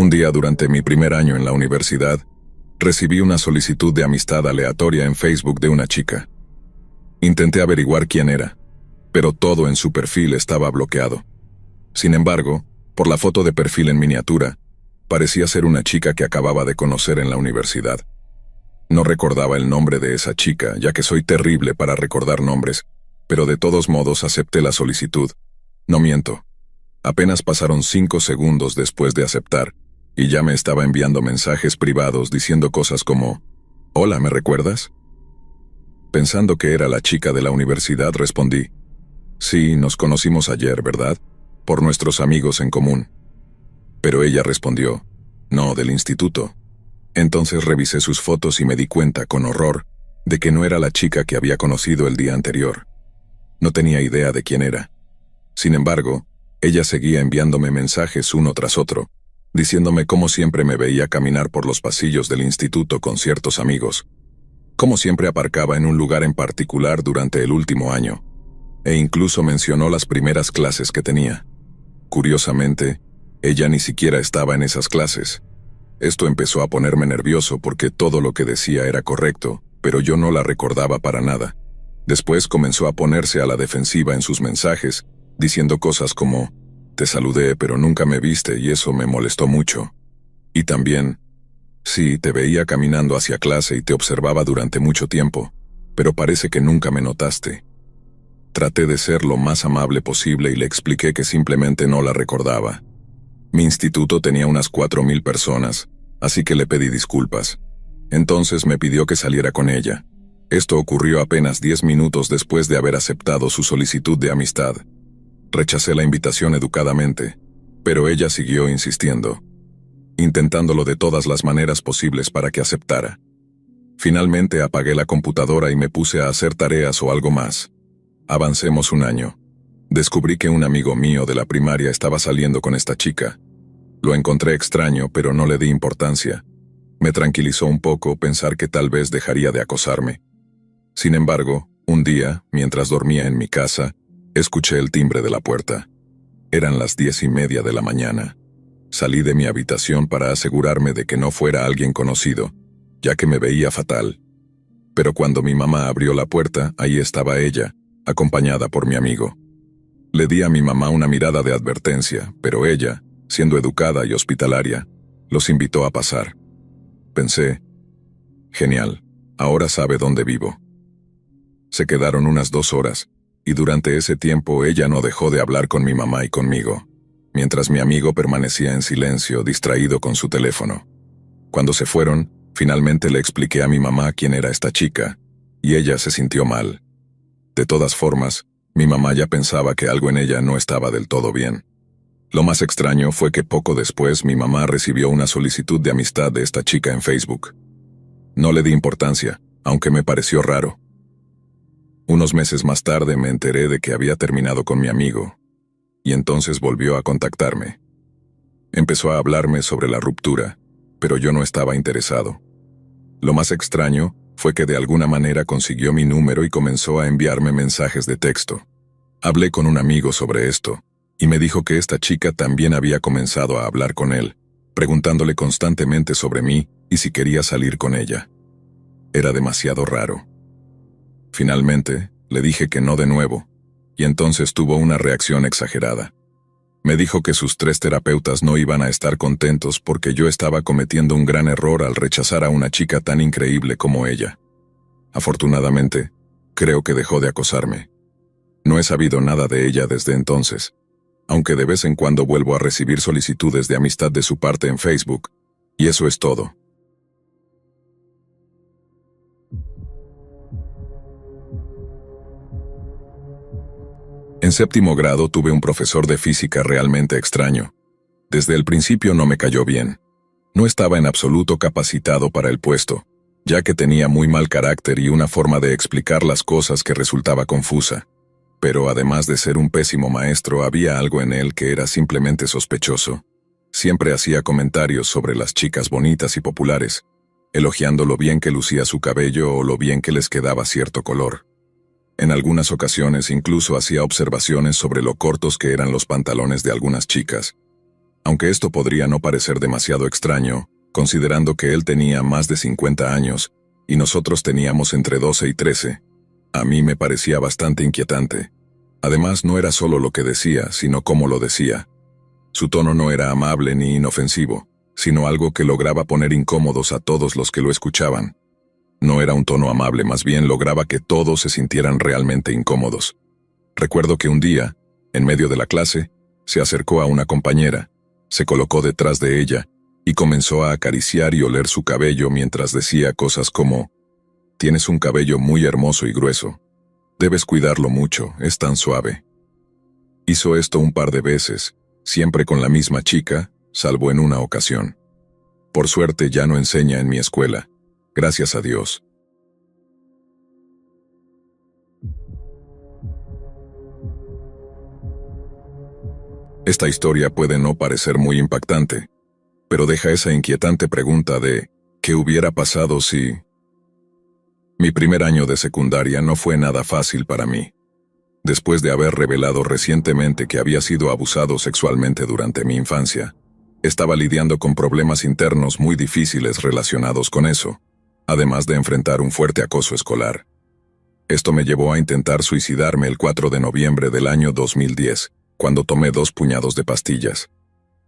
Un día durante mi primer año en la universidad, recibí una solicitud de amistad aleatoria en Facebook de una chica. Intenté averiguar quién era, pero todo en su perfil estaba bloqueado. Sin embargo, por la foto de perfil en miniatura, parecía ser una chica que acababa de conocer en la universidad. No recordaba el nombre de esa chica, ya que soy terrible para recordar nombres, pero de todos modos acepté la solicitud. No miento. Apenas pasaron 5 segundos después de aceptar, y ya me estaba enviando mensajes privados diciendo cosas como: «Hola, ¿me recuerdas?». Pensando que era la chica de la universidad, respondí: «Sí, nos conocimos ayer, ¿verdad? Por nuestros amigos en común». Pero ella respondió: «No, del instituto». Entonces revisé sus fotos y me di cuenta, con horror, de que no era la chica que había conocido el día anterior. No tenía idea de quién era. Sin embargo, ella seguía enviándome mensajes uno tras otro, diciéndome cómo siempre me veía caminar por los pasillos del instituto con ciertos amigos, cómo siempre aparcaba en un lugar en particular durante el último año, e incluso mencionó las primeras clases que tenía. Curiosamente, ella ni siquiera estaba en esas clases. Esto empezó a ponerme nervioso porque todo lo que decía era correcto, pero yo no la recordaba para nada. Después comenzó a ponerse a la defensiva en sus mensajes, diciendo cosas como: «Te saludé, pero nunca me viste y eso me molestó mucho». Y también: «Sí, te veía caminando hacia clase y te observaba durante mucho tiempo, pero parece que nunca me notaste». Traté de ser lo más amable posible y le expliqué que simplemente no la recordaba. Mi instituto tenía unas 4,000 personas, así que le pedí disculpas. Entonces me pidió que saliera con ella. Esto ocurrió apenas 10 minutos después de haber aceptado su solicitud de amistad. Rechacé la invitación educadamente, pero ella siguió insistiendo, intentándolo de todas las maneras posibles para que aceptara. Finalmente apagué la computadora y me puse a hacer tareas o algo más. Avancemos un año. Descubrí que un amigo mío de la primaria estaba saliendo con esta chica. Lo encontré extraño, pero no le di importancia. Me tranquilizó un poco pensar que tal vez dejaría de acosarme. Sin embargo, un día, mientras dormía en mi casa, escuché el timbre de la puerta. Eran las 10:30 de la mañana. Salí de mi habitación para asegurarme de que no fuera alguien conocido, ya que me veía fatal. Pero cuando mi mamá abrió la puerta, ahí estaba ella, acompañada por mi amigo. Le di a mi mamá una mirada de advertencia, pero ella, siendo educada y hospitalaria, los invitó a pasar. Pensé: genial, ahora sabe dónde vivo. Se quedaron unas 2 horas, y durante ese tiempo ella no dejó de hablar con mi mamá y conmigo, mientras mi amigo permanecía en silencio, distraído con su teléfono. Cuando se fueron, finalmente le expliqué a mi mamá quién era esta chica, y ella se sintió mal. De todas formas, mi mamá ya pensaba que algo en ella no estaba del todo bien. Lo más extraño fue que poco después mi mamá recibió una solicitud de amistad de esta chica en Facebook. No le di importancia, aunque me pareció raro. Unos meses más tarde me enteré de que había terminado con mi amigo, y entonces volvió a contactarme. Empezó a hablarme sobre la ruptura, pero yo no estaba interesado. Lo más extraño fue que de alguna manera consiguió mi número y comenzó a enviarme mensajes de texto. Hablé con un amigo sobre esto, y me dijo que esta chica también había comenzado a hablar con él, preguntándole constantemente sobre mí y si quería salir con ella. Era demasiado raro. Finalmente, le dije que no de nuevo, y entonces tuvo una reacción exagerada. Me dijo que sus 3 terapeutas no iban a estar contentos porque yo estaba cometiendo un gran error al rechazar a una chica tan increíble como ella. Afortunadamente, creo que dejó de acosarme. No he sabido nada de ella desde entonces, aunque de vez en cuando vuelvo a recibir solicitudes de amistad de su parte en Facebook, y eso es todo. En 7º grado tuve un profesor de física realmente extraño. Desde el principio no me cayó bien. No estaba en absoluto capacitado para el puesto, ya que tenía muy mal carácter y una forma de explicar las cosas que resultaba confusa. Pero además de ser un pésimo maestro, había algo en él que era simplemente sospechoso. Siempre hacía comentarios sobre las chicas bonitas y populares, elogiando lo bien que lucía su cabello o lo bien que les quedaba cierto color. En algunas ocasiones incluso hacía observaciones sobre lo cortos que eran los pantalones de algunas chicas. Aunque esto podría no parecer demasiado extraño, considerando que él tenía más de 50 años y nosotros teníamos entre 12 y 13, a mí me parecía bastante inquietante. Además, no era solo lo que decía, sino cómo lo decía. Su tono no era amable ni inofensivo, sino algo que lograba poner incómodos a todos los que lo escuchaban. No era un tono amable, más bien lograba que todos se sintieran realmente incómodos. Recuerdo que un día, en medio de la clase, se acercó a una compañera, se colocó detrás de ella y comenzó a acariciar y oler su cabello mientras decía cosas como: «Tienes un cabello muy hermoso y grueso. Debes cuidarlo mucho, es tan suave». Hizo esto un par de veces, siempre con la misma chica, salvo en una ocasión. Por suerte ya no enseña en mi escuela. Gracias a Dios. Esta historia puede no parecer muy impactante, pero deja esa inquietante pregunta de ¿qué hubiera pasado si...? Mi primer año de secundaria no fue nada fácil para mí. Después de haber revelado recientemente que había sido abusado sexualmente durante mi infancia, estaba lidiando con problemas internos muy difíciles relacionados con eso, además de enfrentar un fuerte acoso escolar. Esto me llevó a intentar suicidarme el 4 de noviembre del año 2010, cuando tomé 2 puñados de pastillas.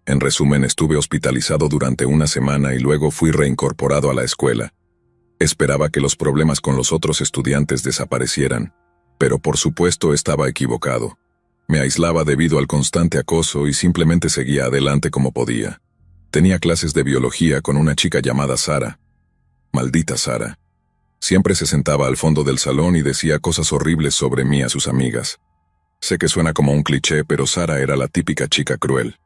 En resumen, estuve hospitalizado durante una semana y luego fui reincorporado a la escuela. Esperaba que los problemas con los otros estudiantes desaparecieran, pero por supuesto estaba equivocado. Me aislaba debido al constante acoso y simplemente seguía adelante como podía. Tenía clases de biología con una chica llamada Sara. Maldita Sara. Siempre se sentaba al fondo del salón y decía cosas horribles sobre mí a sus amigas. Sé que suena como un cliché, pero Sara era la típica chica cruel.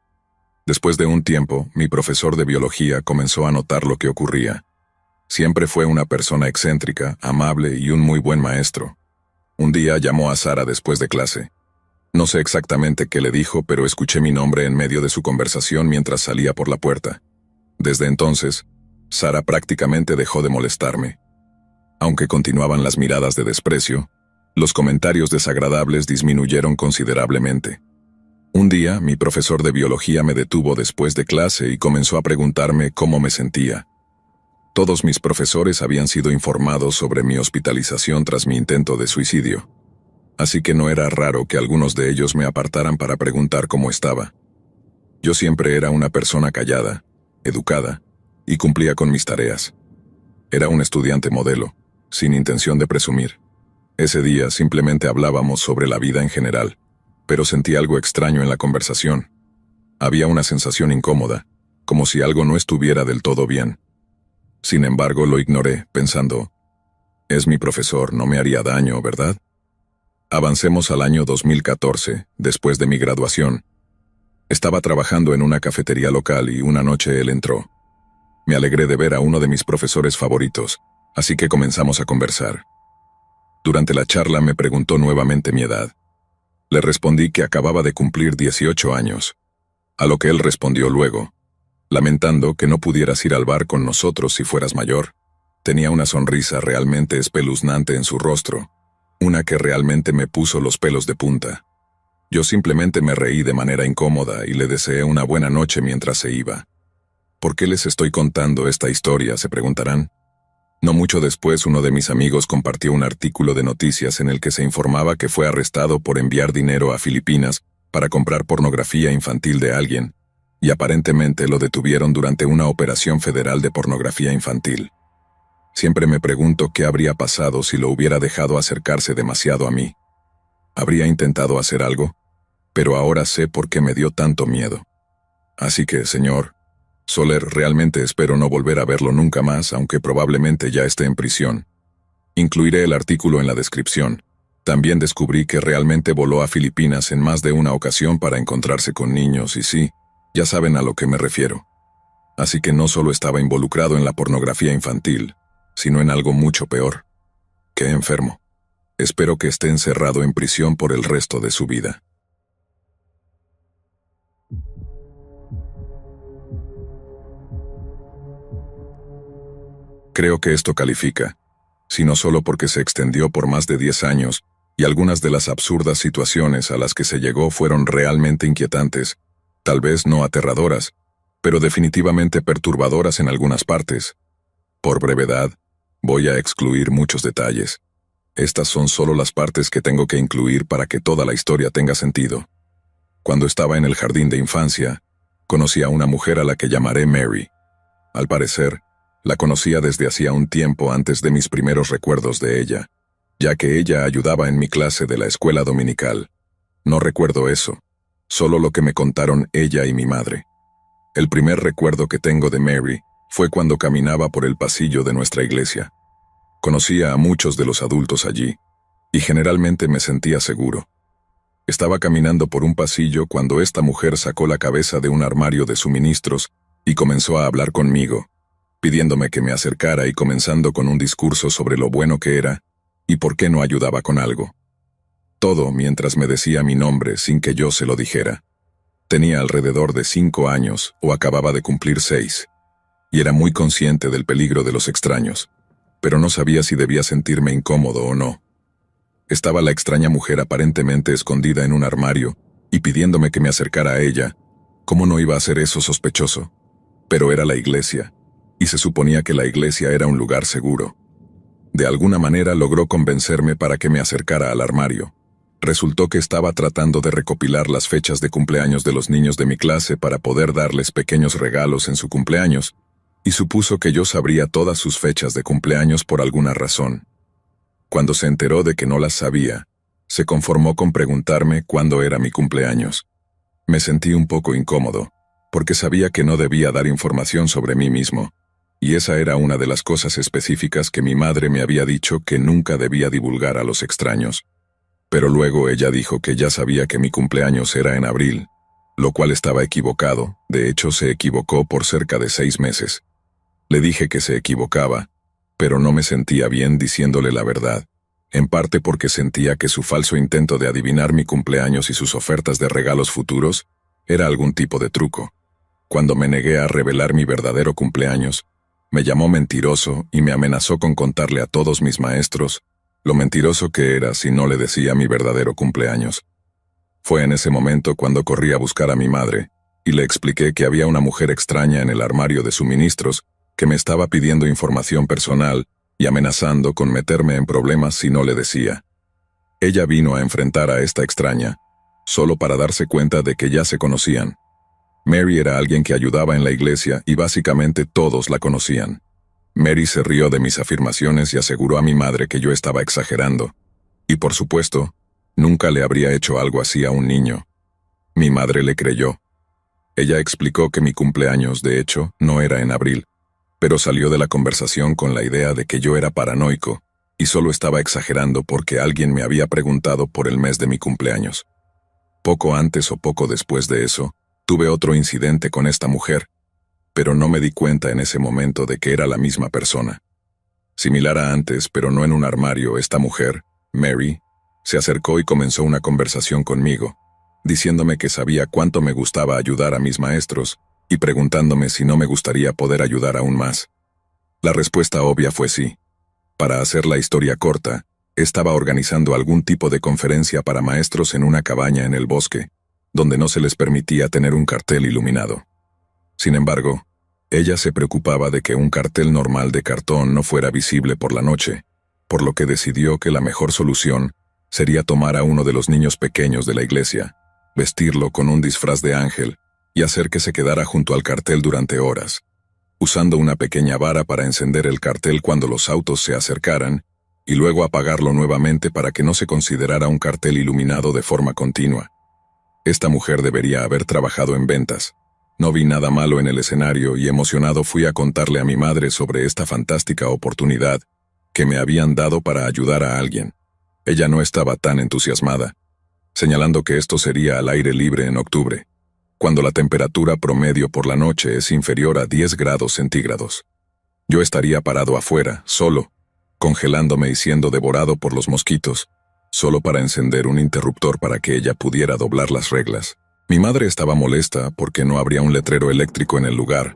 Después de un tiempo, mi profesor de biología comenzó a notar lo que ocurría. Siempre fue una persona excéntrica, amable y un muy buen maestro. Un día llamó a Sara después de clase. No sé exactamente qué le dijo, pero escuché mi nombre en medio de su conversación mientras salía por la puerta. Desde entonces, Sara prácticamente dejó de molestarme. Aunque continuaban las miradas de desprecio, los comentarios desagradables disminuyeron considerablemente. Un día, mi profesor de biología me detuvo después de clase y comenzó a preguntarme cómo me sentía. Todos mis profesores habían sido informados sobre mi hospitalización tras mi intento de suicidio, así que no era raro que algunos de ellos me apartaran para preguntar cómo estaba. Yo siempre era una persona callada, educada, y cumplía con mis tareas. Era un estudiante modelo, sin intención de presumir. Ese día simplemente hablábamos sobre la vida en general, pero sentí algo extraño en la conversación. Había una sensación incómoda, como si algo no estuviera del todo bien. Sin embargo, lo ignoré, pensando, es mi profesor, no me haría daño, ¿verdad? Avancemos al año 2014, después de mi graduación. Estaba trabajando en una cafetería local y una noche él entró. Me alegré de ver a uno de mis profesores favoritos, así que comenzamos a conversar. Durante la charla me preguntó nuevamente mi edad. Le respondí que acababa de cumplir 18 años, a lo que él respondió luego, lamentando que no pudieras ir al bar con nosotros si fueras mayor. Tenía una sonrisa realmente espeluznante en su rostro, una que realmente me puso los pelos de punta. Yo simplemente me reí de manera incómoda y le deseé una buena noche mientras se iba. ¿Por qué les estoy contando esta historia?, se preguntarán. No mucho después, uno de mis amigos compartió un artículo de noticias en el que se informaba que fue arrestado por enviar dinero a Filipinas para comprar pornografía infantil de alguien, y aparentemente lo detuvieron durante una operación federal de pornografía infantil. Siempre me pregunto qué habría pasado si lo hubiera dejado acercarse demasiado a mí. ¿Habría intentado hacer algo? Pero ahora sé por qué me dio tanto miedo. Así que, señor Soler, realmente espero no volver a verlo nunca más, aunque probablemente ya esté en prisión. Incluiré el artículo en la descripción. También descubrí que realmente voló a Filipinas en más de una ocasión para encontrarse con niños y sí, ya saben a lo que me refiero. Así que no solo estaba involucrado en la pornografía infantil, sino en algo mucho peor. ¡Qué enfermo! Espero que esté encerrado en prisión por el resto de su vida. Creo que esto califica, si no solo porque se extendió por más de 10 años, y algunas de las absurdas situaciones a las que se llegó fueron realmente inquietantes, Tal vez no aterradoras, pero definitivamente perturbadoras en algunas partes. Por brevedad, voy a excluir muchos detalles. Estas son solo las partes que tengo que incluir para que toda la historia tenga sentido. Cuando estaba en el jardín de infancia, conocí a una mujer a la que llamaré Mary. Al parecer, la conocía desde hacía un tiempo antes de mis primeros recuerdos de ella, ya que ella ayudaba en mi clase de la escuela dominical. No recuerdo eso, solo lo que me contaron ella y mi madre. El primer recuerdo que tengo de Mary fue cuando caminaba por el pasillo de nuestra iglesia. Conocía a muchos de los adultos allí, y generalmente me sentía seguro. Estaba caminando por un pasillo cuando esta mujer sacó la cabeza de un armario de suministros y comenzó a hablar conmigo, pidiéndome que me acercara y comenzando con un discurso sobre lo bueno que era y por qué no ayudaba con algo. Todo mientras me decía mi nombre sin que yo se lo dijera. Tenía alrededor de 5 años o acababa de cumplir 6, y era muy consciente del peligro de los extraños, pero no sabía si debía sentirme incómodo o no. Estaba la extraña mujer aparentemente escondida en un armario y pidiéndome que me acercara a ella. ¿Cómo no iba a ser eso sospechoso? Pero era la iglesia, y se suponía que la iglesia era un lugar seguro. De alguna manera logró convencerme para que me acercara al armario. Resultó que estaba tratando de recopilar las fechas de cumpleaños de los niños de mi clase para poder darles pequeños regalos en su cumpleaños, y supuso que yo sabría todas sus fechas de cumpleaños por alguna razón. Cuando se enteró de que no las sabía, se conformó con preguntarme cuándo era mi cumpleaños. Me sentí un poco incómodo, porque sabía que no debía dar información sobre mí mismo, y esa era una de las cosas específicas que mi madre me había dicho que nunca debía divulgar a los extraños. Pero luego ella dijo que ya sabía que mi cumpleaños era en abril, lo cual estaba equivocado, de hecho se equivocó por cerca de 6 meses. Le dije que se equivocaba, pero no me sentía bien diciéndole la verdad, en parte porque sentía que su falso intento de adivinar mi cumpleaños y sus ofertas de regalos futuros era algún tipo de truco. Cuando me negué a revelar mi verdadero cumpleaños, me llamó mentiroso y me amenazó con contarle a todos mis maestros lo mentiroso que era si no le decía mi verdadero cumpleaños. Fue en ese momento cuando corrí a buscar a mi madre, y le expliqué que había una mujer extraña en el armario de suministros que me estaba pidiendo información personal y amenazando con meterme en problemas si no le decía. Ella vino a enfrentar a esta extraña, solo para darse cuenta de que ya se conocían. Mary era alguien que ayudaba en la iglesia y básicamente todos la conocían. Mary se rió de mis afirmaciones y aseguró a mi madre que yo estaba exagerando. Y por supuesto, nunca le habría hecho algo así a un niño. Mi madre le creyó. Ella explicó que mi cumpleaños, de hecho, no era en abril, pero salió de la conversación con la idea de que yo era paranoico y solo estaba exagerando porque alguien me había preguntado por el mes de mi cumpleaños. Poco antes o poco después de eso, tuve otro incidente con esta mujer, pero no me di cuenta en ese momento de que era la misma persona. Similar a antes, pero no en un armario, esta mujer, Mary, se acercó y comenzó una conversación conmigo, diciéndome que sabía cuánto me gustaba ayudar a mis maestros y preguntándome si no me gustaría poder ayudar aún más. La respuesta obvia fue sí. Para hacer la historia corta, estaba organizando algún tipo de conferencia para maestros en una cabaña en el bosque, donde no se les permitía tener un cartel iluminado. Sin embargo, ella se preocupaba de que un cartel normal de cartón no fuera visible por la noche, por lo que decidió que la mejor solución sería tomar a uno de los niños pequeños de la iglesia, vestirlo con un disfraz de ángel y hacer que se quedara junto al cartel durante horas, usando una pequeña vara para encender el cartel cuando los autos se acercaran y luego apagarlo nuevamente para que no se considerara un cartel iluminado de forma continua. Esta mujer debería haber trabajado en ventas. No vi nada malo en el escenario y emocionado fui a contarle a mi madre sobre esta fantástica oportunidad que me habían dado para ayudar a alguien. Ella no estaba tan entusiasmada, señalando que esto sería al aire libre en octubre, cuando la temperatura promedio por la noche es inferior a 10 grados centígrados. Yo estaría parado afuera, solo, congelándome y siendo devorado por los mosquitos, solo para encender un interruptor para que ella pudiera doblar las reglas. Mi madre estaba molesta porque no habría un letrero eléctrico en el lugar,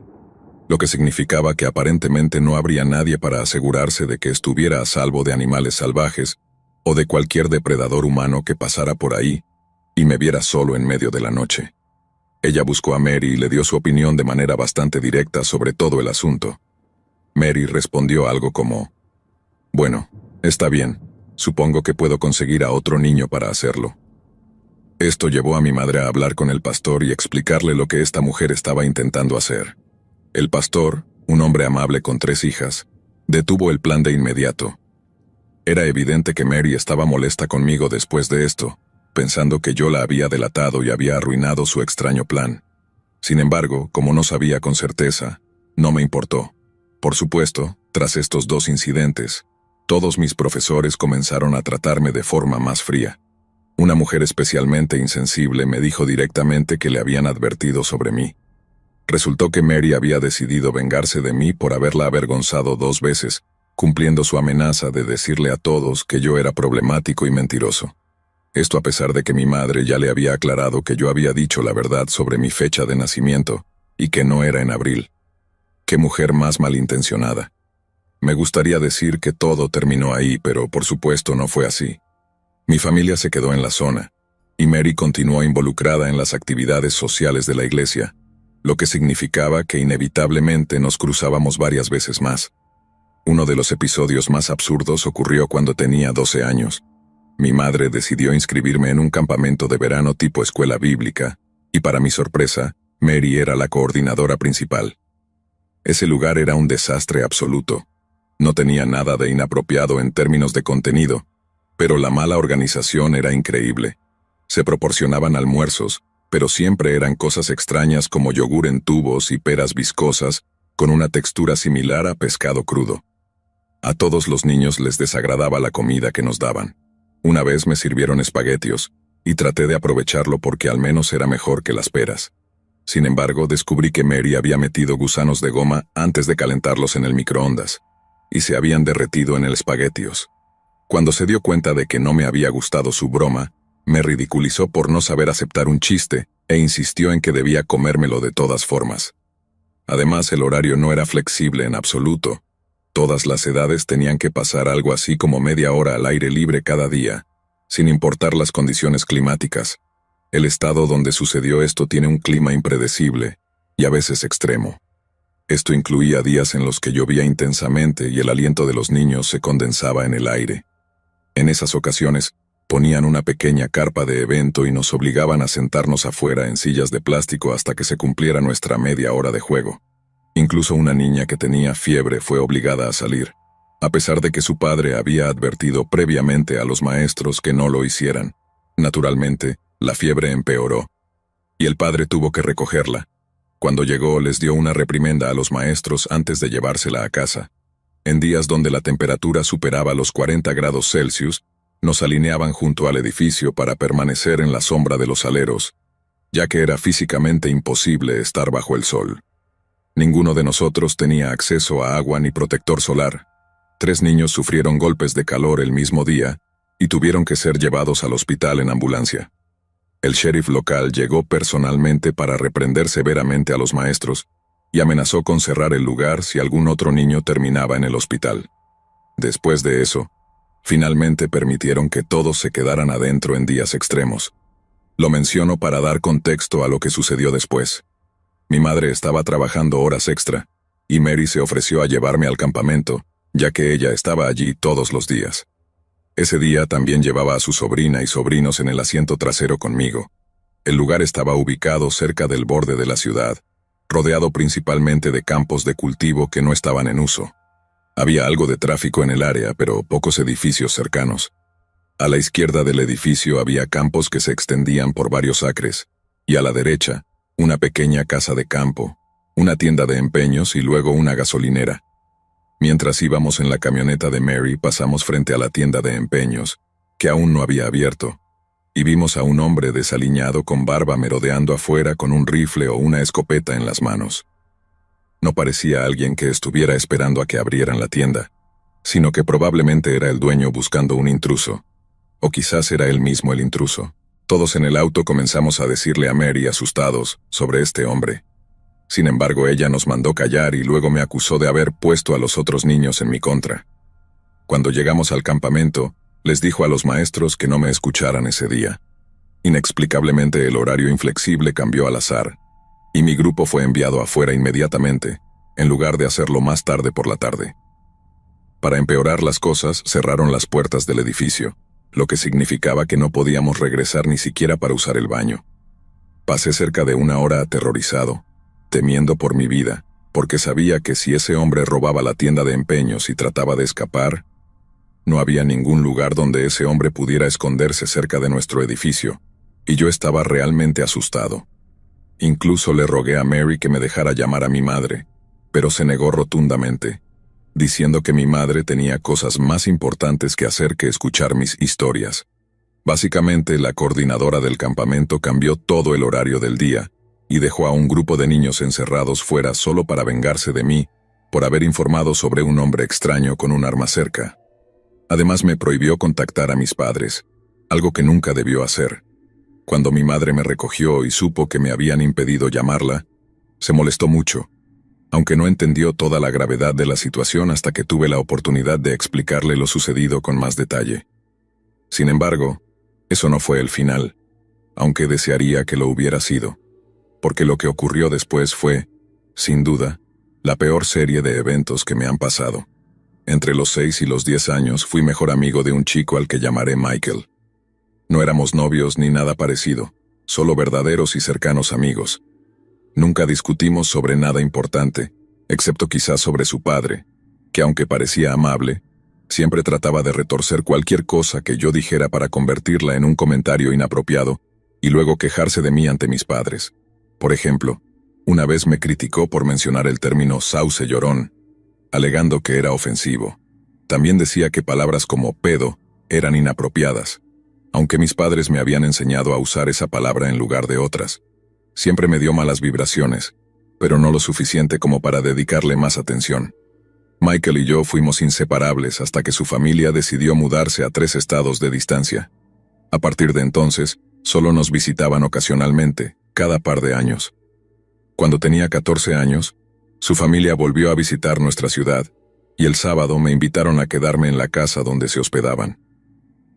lo que significaba que aparentemente no habría nadie para asegurarse de que estuviera a salvo de animales salvajes o de cualquier depredador humano que pasara por ahí y me viera solo en medio de la noche. Ella buscó a Mary y le dio su opinión de manera bastante directa sobre todo el asunto. Mary respondió algo como: «Bueno, está bien, supongo que puedo conseguir a otro niño para hacerlo». Esto llevó a mi madre a hablar con el pastor y explicarle lo que esta mujer estaba intentando hacer. El pastor, un hombre amable con 3 hijas, detuvo el plan de inmediato. Era evidente que Mary estaba molesta conmigo después de esto, pensando que yo la había delatado y había arruinado su extraño plan. Sin embargo, como no sabía con certeza, no me importó. Por supuesto, tras estos 2 incidentes, todos mis profesores comenzaron a tratarme de forma más fría. Una mujer especialmente insensible me dijo directamente que le habían advertido sobre mí. Resultó que Mary había decidido vengarse de mí por haberla avergonzado 2 veces, cumpliendo su amenaza de decirle a todos que yo era problemático y mentiroso. Esto a pesar de que mi madre ya le había aclarado que yo había dicho la verdad sobre mi fecha de nacimiento, y que no era en abril. ¡Qué mujer más malintencionada! Me gustaría decir que todo terminó ahí, pero por supuesto no fue así. Mi familia se quedó en la zona, y Mary continuó involucrada en las actividades sociales de la iglesia, lo que significaba que inevitablemente nos cruzábamos varias veces más. Uno de los episodios más absurdos ocurrió cuando tenía 12 años. Mi madre decidió inscribirme en un campamento de verano tipo escuela bíblica, y para mi sorpresa, Mary era la coordinadora principal. Ese lugar era un desastre absoluto. No tenía nada de inapropiado en términos de contenido, pero la mala organización era increíble. Se proporcionaban almuerzos, pero siempre eran cosas extrañas como yogur en tubos y peras viscosas, con una textura similar a pescado crudo. A todos los niños les desagradaba la comida que nos daban. Una vez me sirvieron espaguetios, y traté de aprovecharlo porque al menos era mejor que las peras. Sin embargo, descubrí que Mary había metido gusanos de goma antes de calentarlos en el microondas, y se habían derretido en el espaguetios. Cuando se dio cuenta de que no me había gustado su broma, me ridiculizó por no saber aceptar un chiste e insistió en que debía comérmelo de todas formas. Además, el horario no era flexible en absoluto. Todas las edades tenían que pasar algo así como media hora al aire libre cada día, sin importar las condiciones climáticas. El estado donde sucedió esto tiene un clima impredecible y a veces extremo. Esto incluía días en los que llovía intensamente y el aliento de los niños se condensaba en el aire. En esas ocasiones, ponían una pequeña carpa de evento y nos obligaban a sentarnos afuera en sillas de plástico hasta que se cumpliera nuestra media hora de juego. Incluso una niña que tenía fiebre fue obligada a salir, a pesar de que su padre había advertido previamente a los maestros que no lo hicieran. Naturalmente, la fiebre empeoró, y el padre tuvo que recogerla. Cuando llegó, les dio una reprimenda a los maestros antes de llevársela a casa. En días donde la temperatura superaba los 40 grados Celsius, nos alineaban junto al edificio para permanecer en la sombra de los aleros, ya que era físicamente imposible estar bajo el sol. Ninguno de nosotros tenía acceso a agua ni protector solar. 3 niños sufrieron golpes de calor el mismo día y tuvieron que ser llevados al hospital en ambulancia. El sheriff local llegó personalmente para reprender severamente a los maestros y amenazó con cerrar el lugar si algún otro niño terminaba en el hospital. Después de eso, finalmente permitieron que todos se quedaran adentro en días extremos. Lo menciono para dar contexto a lo que sucedió después. Mi madre estaba trabajando horas extra, y Mary se ofreció a llevarme al campamento, ya que ella estaba allí todos los días. Ese día también llevaba a su sobrina y sobrinos en el asiento trasero conmigo. El lugar estaba ubicado cerca del borde de la ciudad, rodeado principalmente de campos de cultivo que no estaban en uso. Había algo de tráfico en el área, pero pocos edificios cercanos. A la izquierda del edificio había campos que se extendían por varios acres, y a la derecha, una pequeña casa de campo, una tienda de empeños y luego una gasolinera. Mientras íbamos en la camioneta de Mary, pasamos frente a la tienda de empeños, que aún no había abierto, y vimos a un hombre desaliñado con barba merodeando afuera con un rifle o una escopeta en las manos. No parecía alguien que estuviera esperando a que abrieran la tienda, sino que probablemente era el dueño buscando un intruso. O quizás era él mismo el intruso. Todos en el auto comenzamos a decirle a Mary, asustados, sobre este hombre. Sin embargo, ella nos mandó callar y luego me acusó de haber puesto a los otros niños en mi contra. Cuando llegamos al campamento, les dijo a los maestros que no me escucharan ese día. Inexplicablemente el horario inflexible cambió al azar, y mi grupo fue enviado afuera inmediatamente, en lugar de hacerlo más tarde por la tarde. Para empeorar las cosas, cerraron las puertas del edificio, lo que significaba que no podíamos regresar ni siquiera para usar el baño. Pasé cerca de una hora aterrorizado, temiendo por mi vida, porque sabía que si ese hombre robaba la tienda de empeños y trataba de escapar, no había ningún lugar donde ese hombre pudiera esconderse cerca de nuestro edificio, y yo estaba realmente asustado. Incluso le rogué a Mary que me dejara llamar a mi madre, pero se negó rotundamente, diciendo que mi madre tenía cosas más importantes que hacer que escuchar mis historias. Básicamente, la coordinadora del campamento cambió todo el horario del día y dejó a un grupo de niños encerrados fuera solo para vengarse de mí por haber informado sobre un hombre extraño con un arma cerca. Además, me prohibió contactar a mis padres, algo que nunca debió hacer. Cuando mi madre me recogió y supo que me habían impedido llamarla, se molestó mucho, aunque no entendió toda la gravedad de la situación hasta que tuve la oportunidad de explicarle lo sucedido con más detalle. Sin embargo, eso no fue el final, aunque desearía que lo hubiera sido, porque lo que ocurrió después fue, sin duda, la peor serie de eventos que me han pasado. Entre los 6 y los 10 años fui mejor amigo de un chico al que llamaré Michael. No éramos novios ni nada parecido, solo verdaderos y cercanos amigos. Nunca discutimos sobre nada importante, excepto quizás sobre su padre, que aunque parecía amable, siempre trataba de retorcer cualquier cosa que yo dijera para convertirla en un comentario inapropiado y luego quejarse de mí ante mis padres. Por ejemplo, una vez me criticó por mencionar el término sauce llorón, alegando que era ofensivo. También decía que palabras como pedo eran inapropiadas, aunque mis padres me habían enseñado a usar esa palabra en lugar de otras. Siempre me dio malas vibraciones, pero no lo suficiente como para dedicarle más atención. Michael y yo fuimos inseparables hasta que su familia decidió mudarse a 3 estados de distancia. A partir de entonces, solo nos visitaban ocasionalmente, cada par de años. Cuando tenía 14 años, su familia volvió a visitar nuestra ciudad, y el sábado me invitaron a quedarme en la casa donde se hospedaban.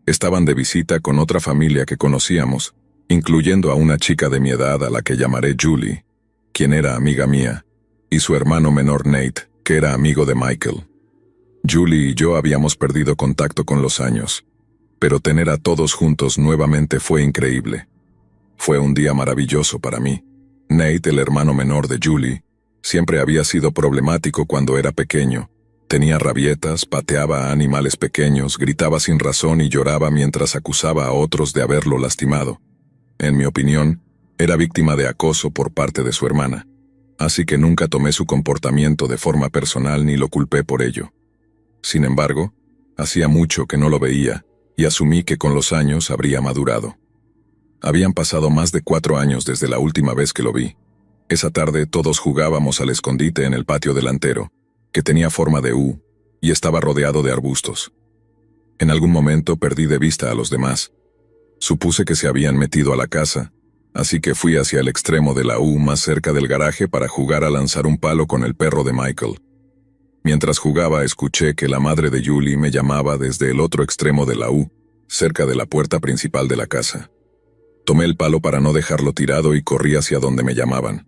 Estaban de visita con otra familia que conocíamos, incluyendo a una chica de mi edad a la que llamaré Julie, quien era amiga mía, y su hermano menor Nate, que era amigo de Michael. Julie y yo habíamos perdido contacto con los años, pero tener a todos juntos nuevamente fue increíble. Fue un día maravilloso para mí. Nate, el hermano menor de Julie, siempre había sido problemático cuando era pequeño. Tenía rabietas, pateaba a animales pequeños, gritaba sin razón y lloraba mientras acusaba a otros de haberlo lastimado. En mi opinión, era víctima de acoso por parte de su hermana, así que nunca tomé su comportamiento de forma personal ni lo culpé por ello. Sin embargo, hacía mucho que no lo veía, y asumí que con los años habría madurado. Habían pasado más de 4 años desde la última vez que lo vi. Esa tarde todos jugábamos al escondite en el patio delantero, que tenía forma de U, y estaba rodeado de arbustos. En algún momento perdí de vista a los demás. Supuse que se habían metido a la casa, así que fui hacia el extremo de la U más cerca del garaje para jugar a lanzar un palo con el perro de Michael. Mientras jugaba, escuché que la madre de Julie me llamaba desde el otro extremo de la U, cerca de la puerta principal de la casa. Tomé el palo para no dejarlo tirado y corrí hacia donde me llamaban.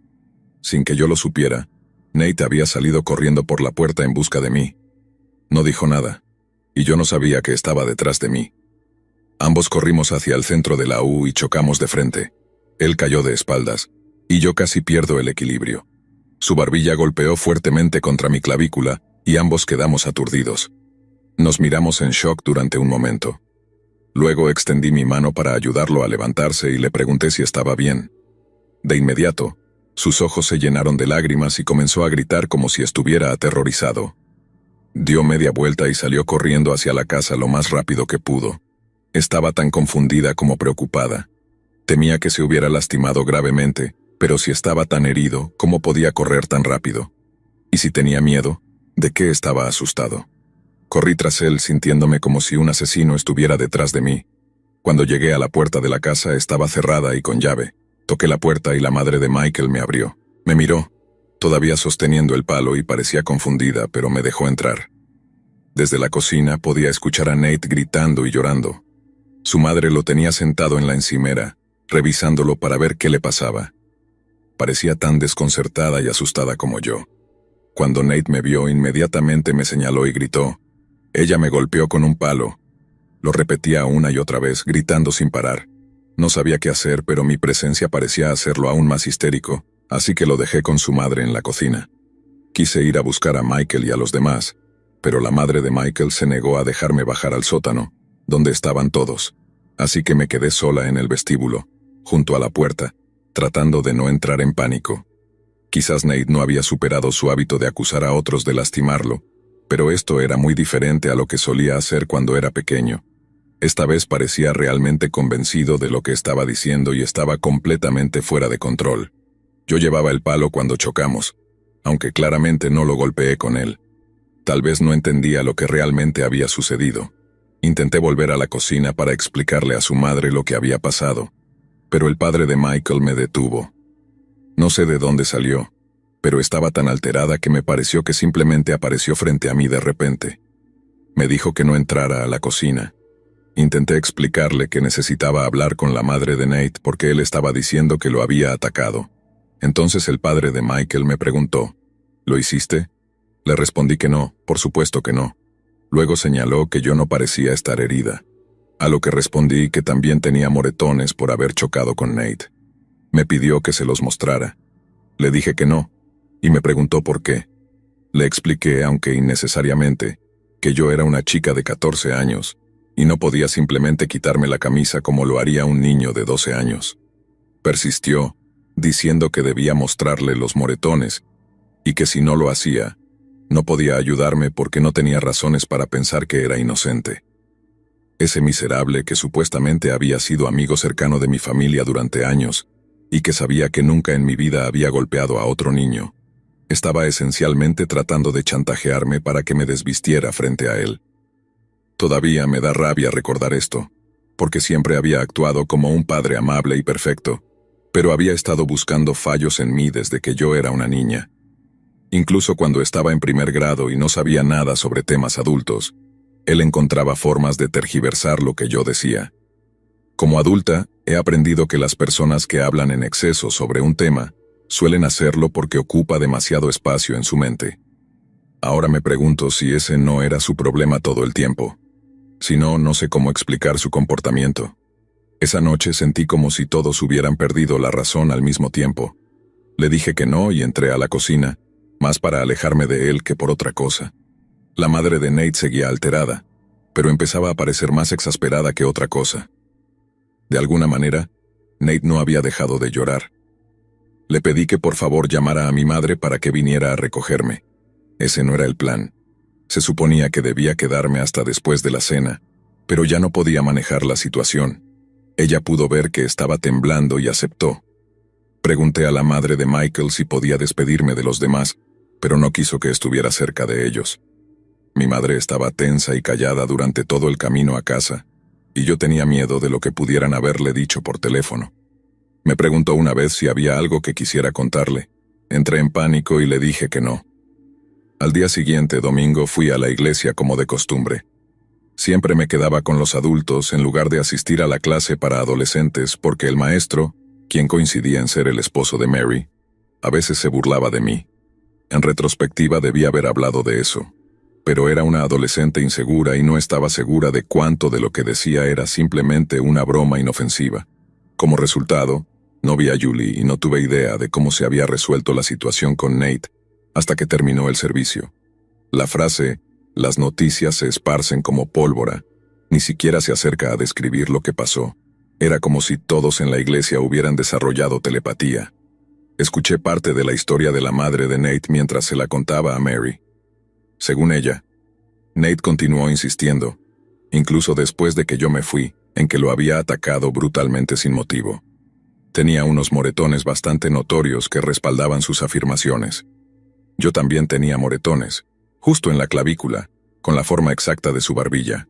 Sin que yo lo supiera, Nate había salido corriendo por la puerta en busca de mí. No dijo nada, y yo no sabía que estaba detrás de mí. Ambos corrimos hacia el centro de la U y chocamos de frente. Él cayó de espaldas, y yo casi pierdo el equilibrio. Su barbilla golpeó fuertemente contra mi clavícula, y ambos quedamos aturdidos. Nos miramos en shock durante un momento. Luego extendí mi mano para ayudarlo a levantarse y le pregunté si estaba bien. De inmediato, sus ojos se llenaron de lágrimas y comenzó a gritar como si estuviera aterrorizado. Dio media vuelta y salió corriendo hacia la casa lo más rápido que pudo. Estaba tan confundida como preocupada. Temía que se hubiera lastimado gravemente, pero si estaba tan herido, ¿cómo podía correr tan rápido? Y si tenía miedo, ¿de qué estaba asustado? Corrí tras él sintiéndome como si un asesino estuviera detrás de mí. Cuando llegué a la puerta de la casa estaba cerrada y con llave. Toqué la puerta y la madre de Michael me abrió. Me miró, todavía sosteniendo el palo y parecía confundida, pero me dejó entrar. Desde la cocina podía escuchar a Nate gritando y llorando. Su madre lo tenía sentado en la encimera, revisándolo para ver qué le pasaba. Parecía tan desconcertada y asustada como yo. Cuando Nate me vio, inmediatamente me señaló y gritó. Ella me golpeó con un palo. Lo repetía una y otra vez, gritando sin parar. No sabía qué hacer, pero mi presencia parecía hacerlo aún más histérico, así que lo dejé con su madre en la cocina. Quise ir a buscar a Michael y a los demás, pero la madre de Michael se negó a dejarme bajar al sótano, donde estaban todos, así que me quedé sola en el vestíbulo, junto a la puerta, tratando de no entrar en pánico. Quizás Nate no había superado su hábito de acusar a otros de lastimarlo, pero esto era muy diferente a lo que solía hacer cuando era pequeño. Esta vez parecía realmente convencido de lo que estaba diciendo y estaba completamente fuera de control. Yo llevaba el palo cuando chocamos, aunque claramente no lo golpeé con él. Tal vez no entendía lo que realmente había sucedido. Intenté volver a la cocina para explicarle a su madre lo que había pasado, pero el padre de Michael me detuvo. No sé de dónde salió, pero estaba tan alterada que me pareció que simplemente apareció frente a mí de repente. Me dijo que no entrara a la cocina. Intenté explicarle que necesitaba hablar con la madre de Nate porque él estaba diciendo que lo había atacado. Entonces el padre de Michael me preguntó, ¿lo hiciste? Le respondí que no, por supuesto que no. Luego señaló que yo no parecía estar herida, a lo que respondí que también tenía moretones por haber chocado con Nate. Me pidió que se los mostrara. Le dije que no, y me preguntó por qué. Le expliqué, aunque innecesariamente, que yo era una chica de 14 años, y no podía simplemente quitarme la camisa como lo haría un niño de 12 años. Persistió, diciendo que debía mostrarle los moretones, y que si no lo hacía, no podía ayudarme porque no tenía razones para pensar que era inocente. Ese miserable que supuestamente había sido amigo cercano de mi familia durante años, y que sabía que nunca en mi vida había golpeado a otro niño, estaba esencialmente tratando de chantajearme para que me desvistiera frente a él. Todavía me da rabia recordar esto, porque siempre había actuado como un padre amable y perfecto, pero había estado buscando fallos en mí desde que yo era una niña. Incluso cuando estaba en primer grado y no sabía nada sobre temas adultos, él encontraba formas de tergiversar lo que yo decía. Como adulta, he aprendido que las personas que hablan en exceso sobre un tema suelen hacerlo porque ocupa demasiado espacio en su mente. Ahora me pregunto si ese no era su problema todo el tiempo. Si no, no sé cómo explicar su comportamiento. Esa noche sentí como si todos hubieran perdido la razón al mismo tiempo. Le dije que no y entré a la cocina, más para alejarme de él que por otra cosa. La madre de Nate seguía alterada, pero empezaba a parecer más exasperada que otra cosa. De alguna manera, Nate no había dejado de llorar. Le pedí que por favor llamara a mi madre para que viniera a recogerme. Ese no era el plan. Se suponía que debía quedarme hasta después de la cena, pero ya no podía manejar la situación. Ella pudo ver que estaba temblando y aceptó. Pregunté a la madre de Michael si podía despedirme de los demás, pero no quiso que estuviera cerca de ellos. Mi madre estaba tensa y callada durante todo el camino a casa, y yo tenía miedo de lo que pudieran haberle dicho por teléfono. Me preguntó una vez si había algo que quisiera contarle. Entré en pánico y le dije que no. Al día siguiente, domingo, fui a la iglesia como de costumbre. Siempre me quedaba con los adultos en lugar de asistir a la clase para adolescentes porque el maestro, quien coincidía en ser el esposo de Mary, a veces se burlaba de mí. En retrospectiva debía haber hablado de eso, pero era una adolescente insegura y no estaba segura de cuánto de lo que decía era simplemente una broma inofensiva. Como resultado, no vi a Julie y no tuve idea de cómo se había resuelto la situación con Nate hasta que terminó el servicio. La frase, "las noticias se esparcen como pólvora", ni siquiera se acerca a describir lo que pasó. Era como si todos en la iglesia hubieran desarrollado telepatía. Escuché parte de la historia de la madre de Nate mientras se la contaba a Mary. Según ella, Nate continuó insistiendo, incluso después de que yo me fui, en que lo había atacado brutalmente sin motivo. Tenía unos moretones bastante notorios que respaldaban sus afirmaciones. Yo también tenía moretones, justo en la clavícula, con la forma exacta de su barbilla.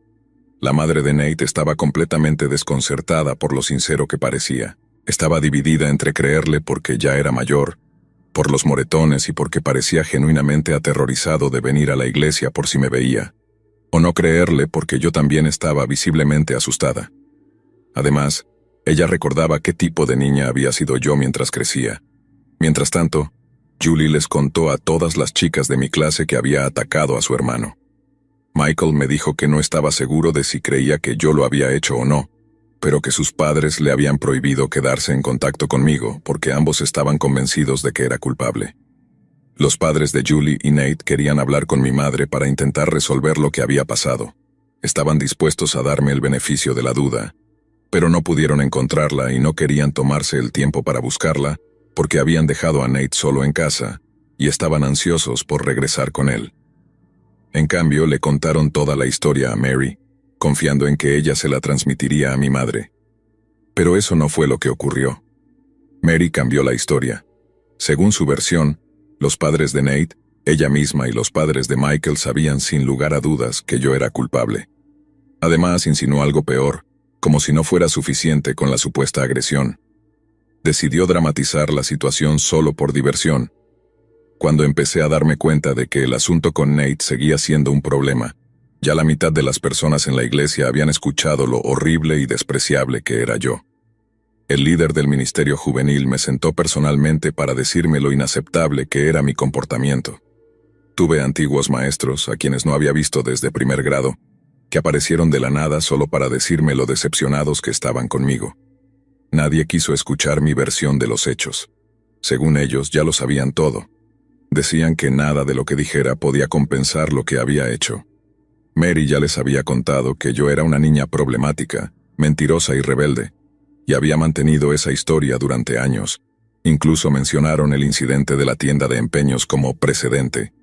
La madre de Nate estaba completamente desconcertada por lo sincero que parecía. Estaba dividida entre creerle porque ya era mayor, por los moretones y porque parecía genuinamente aterrorizado de venir a la iglesia por si me veía, o no creerle porque yo también estaba visiblemente asustada. Además, Ella recordaba qué tipo de niña había sido yo mientras crecía. Mientras tanto, Julie les contó a todas las chicas de mi clase que había atacado a su hermano. Michael me dijo que no estaba seguro de si creía que yo lo había hecho o no, pero que sus padres le habían prohibido quedarse en contacto conmigo porque ambos estaban convencidos de que era culpable. Los padres de Julie y Nate querían hablar con mi madre para intentar resolver lo que había pasado. Estaban dispuestos a darme el beneficio de la duda, pero no pudieron encontrarla y no querían tomarse el tiempo para buscarla porque habían dejado a Nate solo en casa y estaban ansiosos por regresar con él. En cambio, le contaron toda la historia a Mary, confiando en que ella se la transmitiría a mi madre. Pero eso no fue lo que ocurrió. Mary cambió la historia. Según su versión, los padres de Nate, ella misma y los padres de Michael sabían sin lugar a dudas que yo era culpable. Además, insinuó algo peor, como si no fuera suficiente con la supuesta agresión. Decidió dramatizar la situación solo por diversión. Cuando empecé a darme cuenta de que el asunto con Nate seguía siendo un problema, ya la mitad de las personas en la iglesia habían escuchado lo horrible y despreciable que era yo. El líder del ministerio juvenil me sentó personalmente para decirme lo inaceptable que era mi comportamiento. Tuve antiguos maestros, a quienes no había visto desde primer grado, que aparecieron de la nada solo para decirme lo decepcionados que estaban conmigo. Nadie quiso escuchar mi versión de los hechos. Según ellos, ya lo sabían todo. Decían que nada de lo que dijera podía compensar lo que había hecho. Mary ya les había contado que yo era una niña problemática, mentirosa y rebelde, y había mantenido esa historia durante años. Incluso mencionaron el incidente de la tienda de empeños como precedente.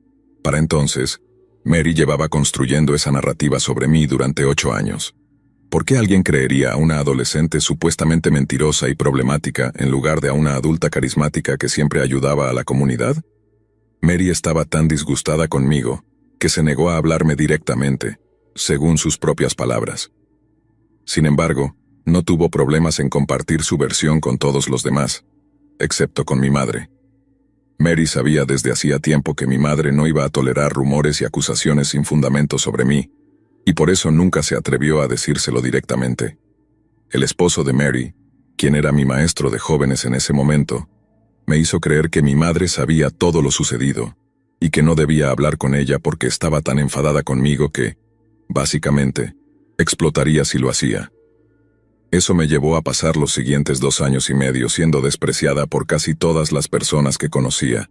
Para entonces, Mary llevaba construyendo esa narrativa sobre mí durante 8 años. ¿Por qué alguien creería a una adolescente supuestamente mentirosa y problemática en lugar de a una adulta carismática que siempre ayudaba a la comunidad? Mary estaba tan disgustada conmigo que se negó a hablarme directamente, según sus propias palabras. Sin embargo, no tuvo problemas en compartir su versión con todos los demás, excepto con mi madre. Mary sabía desde hacía tiempo que mi madre no iba a tolerar rumores y acusaciones sin fundamento sobre mí, y por eso nunca se atrevió a decírselo directamente. El esposo de Mary, quien era mi maestro de jóvenes en ese momento, me hizo creer que mi madre sabía todo lo sucedido, y que no debía hablar con ella porque estaba tan enfadada conmigo que, básicamente, explotaría si lo hacía. Eso me llevó a pasar los siguientes 2 años y medio siendo despreciada por casi todas las personas que conocía.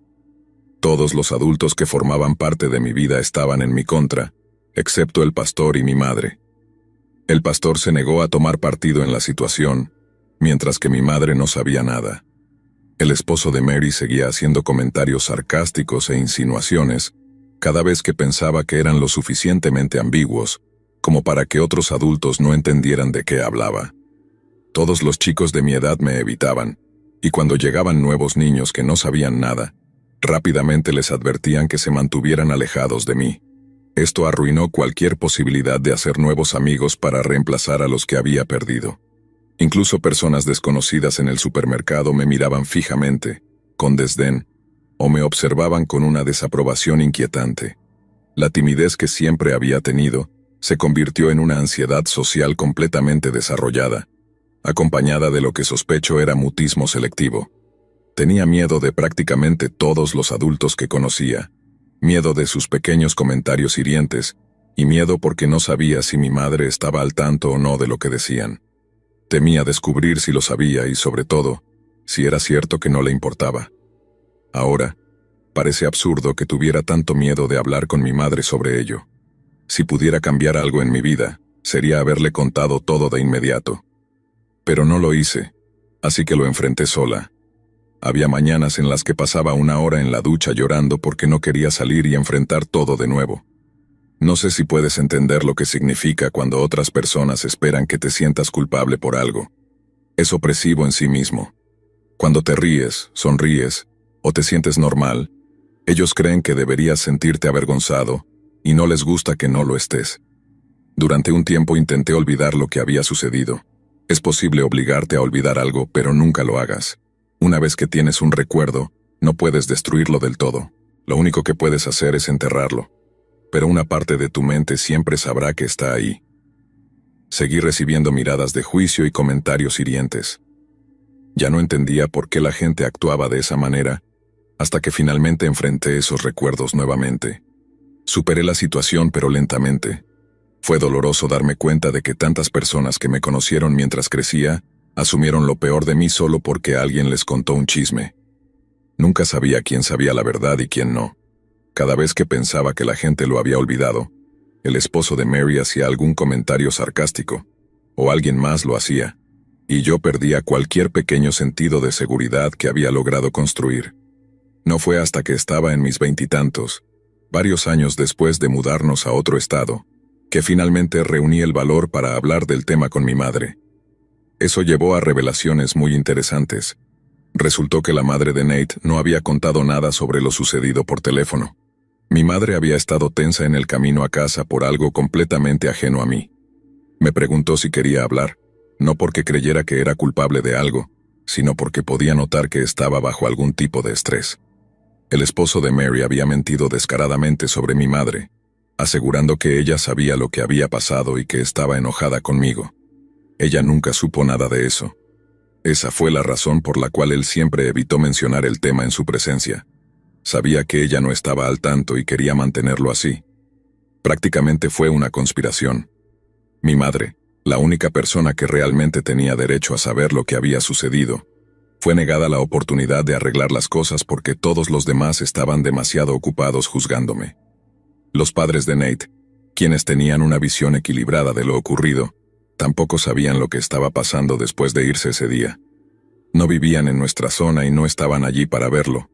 Todos los adultos que formaban parte de mi vida estaban en mi contra, excepto el pastor y mi madre. El pastor se negó a tomar partido en la situación, mientras que mi madre no sabía nada. El esposo de Mary seguía haciendo comentarios sarcásticos e insinuaciones cada vez que pensaba que eran lo suficientemente ambiguos como para que otros adultos no entendieran de qué hablaba. Todos los chicos de mi edad me evitaban, y cuando llegaban nuevos niños que no sabían nada, rápidamente les advertían que se mantuvieran alejados de mí. Esto arruinó cualquier posibilidad de hacer nuevos amigos para reemplazar a los que había perdido. Incluso personas desconocidas en el supermercado me miraban fijamente, con desdén, o me observaban con una desaprobación inquietante. La timidez que siempre había tenido se convirtió en una ansiedad social completamente desarrollada, acompañada de lo que sospecho era mutismo selectivo. Tenía miedo de prácticamente todos los adultos que conocía, miedo de sus pequeños comentarios hirientes, y miedo porque no sabía si mi madre estaba al tanto o no de lo que decían. Temía descubrir si lo sabía y, sobre todo, si era cierto que no le importaba. Ahora, parece absurdo que tuviera tanto miedo de hablar con mi madre sobre ello. Si pudiera cambiar algo en mi vida, sería haberle contado todo de inmediato. Pero no lo hice, así que lo enfrenté sola. Había mañanas en las que pasaba 1 hora en la ducha llorando porque no quería salir y enfrentar todo de nuevo. No sé si puedes entender lo que significa cuando otras personas esperan que te sientas culpable por algo. Es opresivo en sí mismo. Cuando te ríes, sonríes, o te sientes normal, ellos creen que deberías sentirte avergonzado, y no les gusta que no lo estés. Durante un tiempo intenté olvidar lo que había sucedido. Es posible obligarte a olvidar algo, pero nunca lo hagas. Una vez que tienes un recuerdo, no puedes destruirlo del todo. Lo único que puedes hacer es enterrarlo. Pero una parte de tu mente siempre sabrá que está ahí. Seguí recibiendo miradas de juicio y comentarios hirientes. Ya no entendía por qué la gente actuaba de esa manera, hasta que finalmente enfrenté esos recuerdos nuevamente. Superé la situación, pero lentamente. Fue doloroso darme cuenta de que tantas personas que me conocieron mientras crecía, asumieron lo peor de mí solo porque alguien les contó un chisme. Nunca sabía quién sabía la verdad y quién no. Cada vez que pensaba que la gente lo había olvidado, el esposo de Mary hacía algún comentario sarcástico, o alguien más lo hacía, y yo perdía cualquier pequeño sentido de seguridad que había logrado construir. No fue hasta que estaba en mis veintitantos, varios años después de mudarnos a otro estado, que finalmente reuní el valor para hablar del tema con mi madre. Eso llevó a revelaciones muy interesantes. Resultó que la madre de Nate no había contado nada sobre lo sucedido por teléfono. Mi madre había estado tensa en el camino a casa por algo completamente ajeno a mí. Me preguntó si quería hablar, no porque creyera que era culpable de algo, sino porque podía notar que estaba bajo algún tipo de estrés. El esposo de Mary había mentido descaradamente sobre mi madre, asegurando que ella sabía lo que había pasado y que estaba enojada conmigo. Ella nunca supo nada de eso. Esa fue la razón por la cual él siempre evitó mencionar el tema en su presencia. Sabía que ella no estaba al tanto y quería mantenerlo así. Prácticamente fue una conspiración. Mi madre, la única persona que realmente tenía derecho a saber lo que había sucedido, fue negada la oportunidad de arreglar las cosas porque todos los demás estaban demasiado ocupados juzgándome. Los padres de Nate, quienes tenían una visión equilibrada de lo ocurrido, tampoco sabían lo que estaba pasando después de irse ese día. No vivían en nuestra zona y no estaban allí para verlo.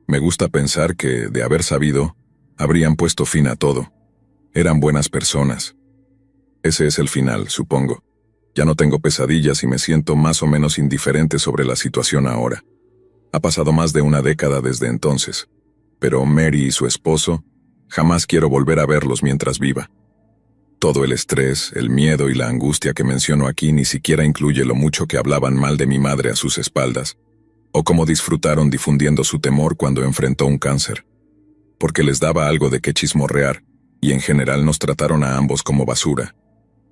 Me gusta pensar que, de haber sabido, habrían puesto fin a todo. Eran buenas personas. Ese es el final, supongo. Ya no tengo pesadillas y me siento más o menos indiferente sobre la situación ahora. Ha pasado más de una década desde entonces. Pero Mary y su esposo, jamás quiero volver a verlos mientras viva. Todo el estrés, el miedo y la angustia que menciono aquí ni siquiera incluye lo mucho que hablaban mal de mi madre a sus espaldas, o cómo disfrutaron difundiendo su temor cuando enfrentó un cáncer. Porque les daba algo de qué chismorrear, y en general nos trataron a ambos como basura.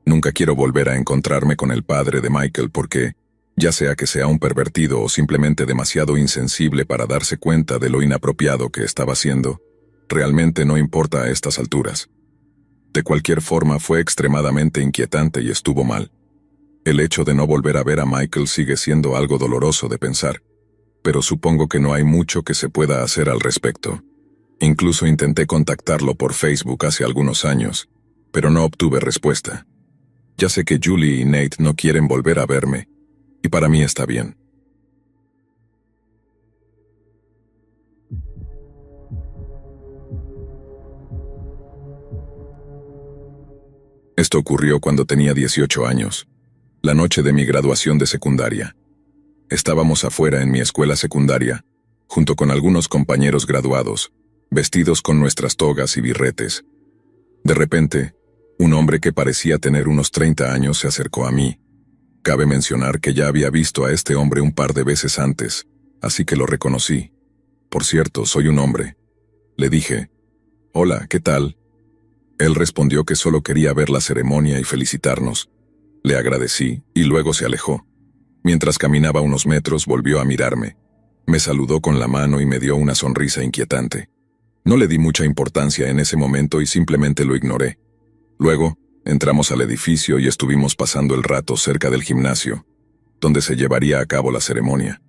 Nunca quiero volver a encontrarme con el padre de Michael porque, ya sea que sea un pervertido o simplemente demasiado insensible para darse cuenta de lo inapropiado que estaba haciendo, realmente no importa a estas alturas. De cualquier forma fue extremadamente inquietante y estuvo mal. El hecho de no volver a ver a Michael sigue siendo algo doloroso de pensar, pero supongo que no hay mucho que se pueda hacer al respecto. Incluso intenté contactarlo por Facebook hace algunos años, pero no obtuve respuesta. Ya sé que Julie y Nate no quieren volver a verme, y para mí está bien. Esto ocurrió cuando tenía 18 años, la noche de mi graduación de secundaria. Estábamos afuera en mi escuela secundaria, junto con algunos compañeros graduados, vestidos con nuestras togas y birretes. De repente, un hombre que parecía tener unos 30 años se acercó a mí. Cabe mencionar que ya había visto a este hombre un par de veces antes, así que lo reconocí. Por cierto, soy un hombre. Le dije, «Hola, ¿qué tal?» Él respondió que solo quería ver la ceremonia y felicitarnos. Le agradecí y luego se alejó. Mientras caminaba unos metros volvió a mirarme. Me saludó con la mano y me dio una sonrisa inquietante. No le di mucha importancia en ese momento y simplemente lo ignoré. Luego, entramos al edificio y estuvimos pasando el rato cerca del gimnasio, donde se llevaría a cabo la ceremonia.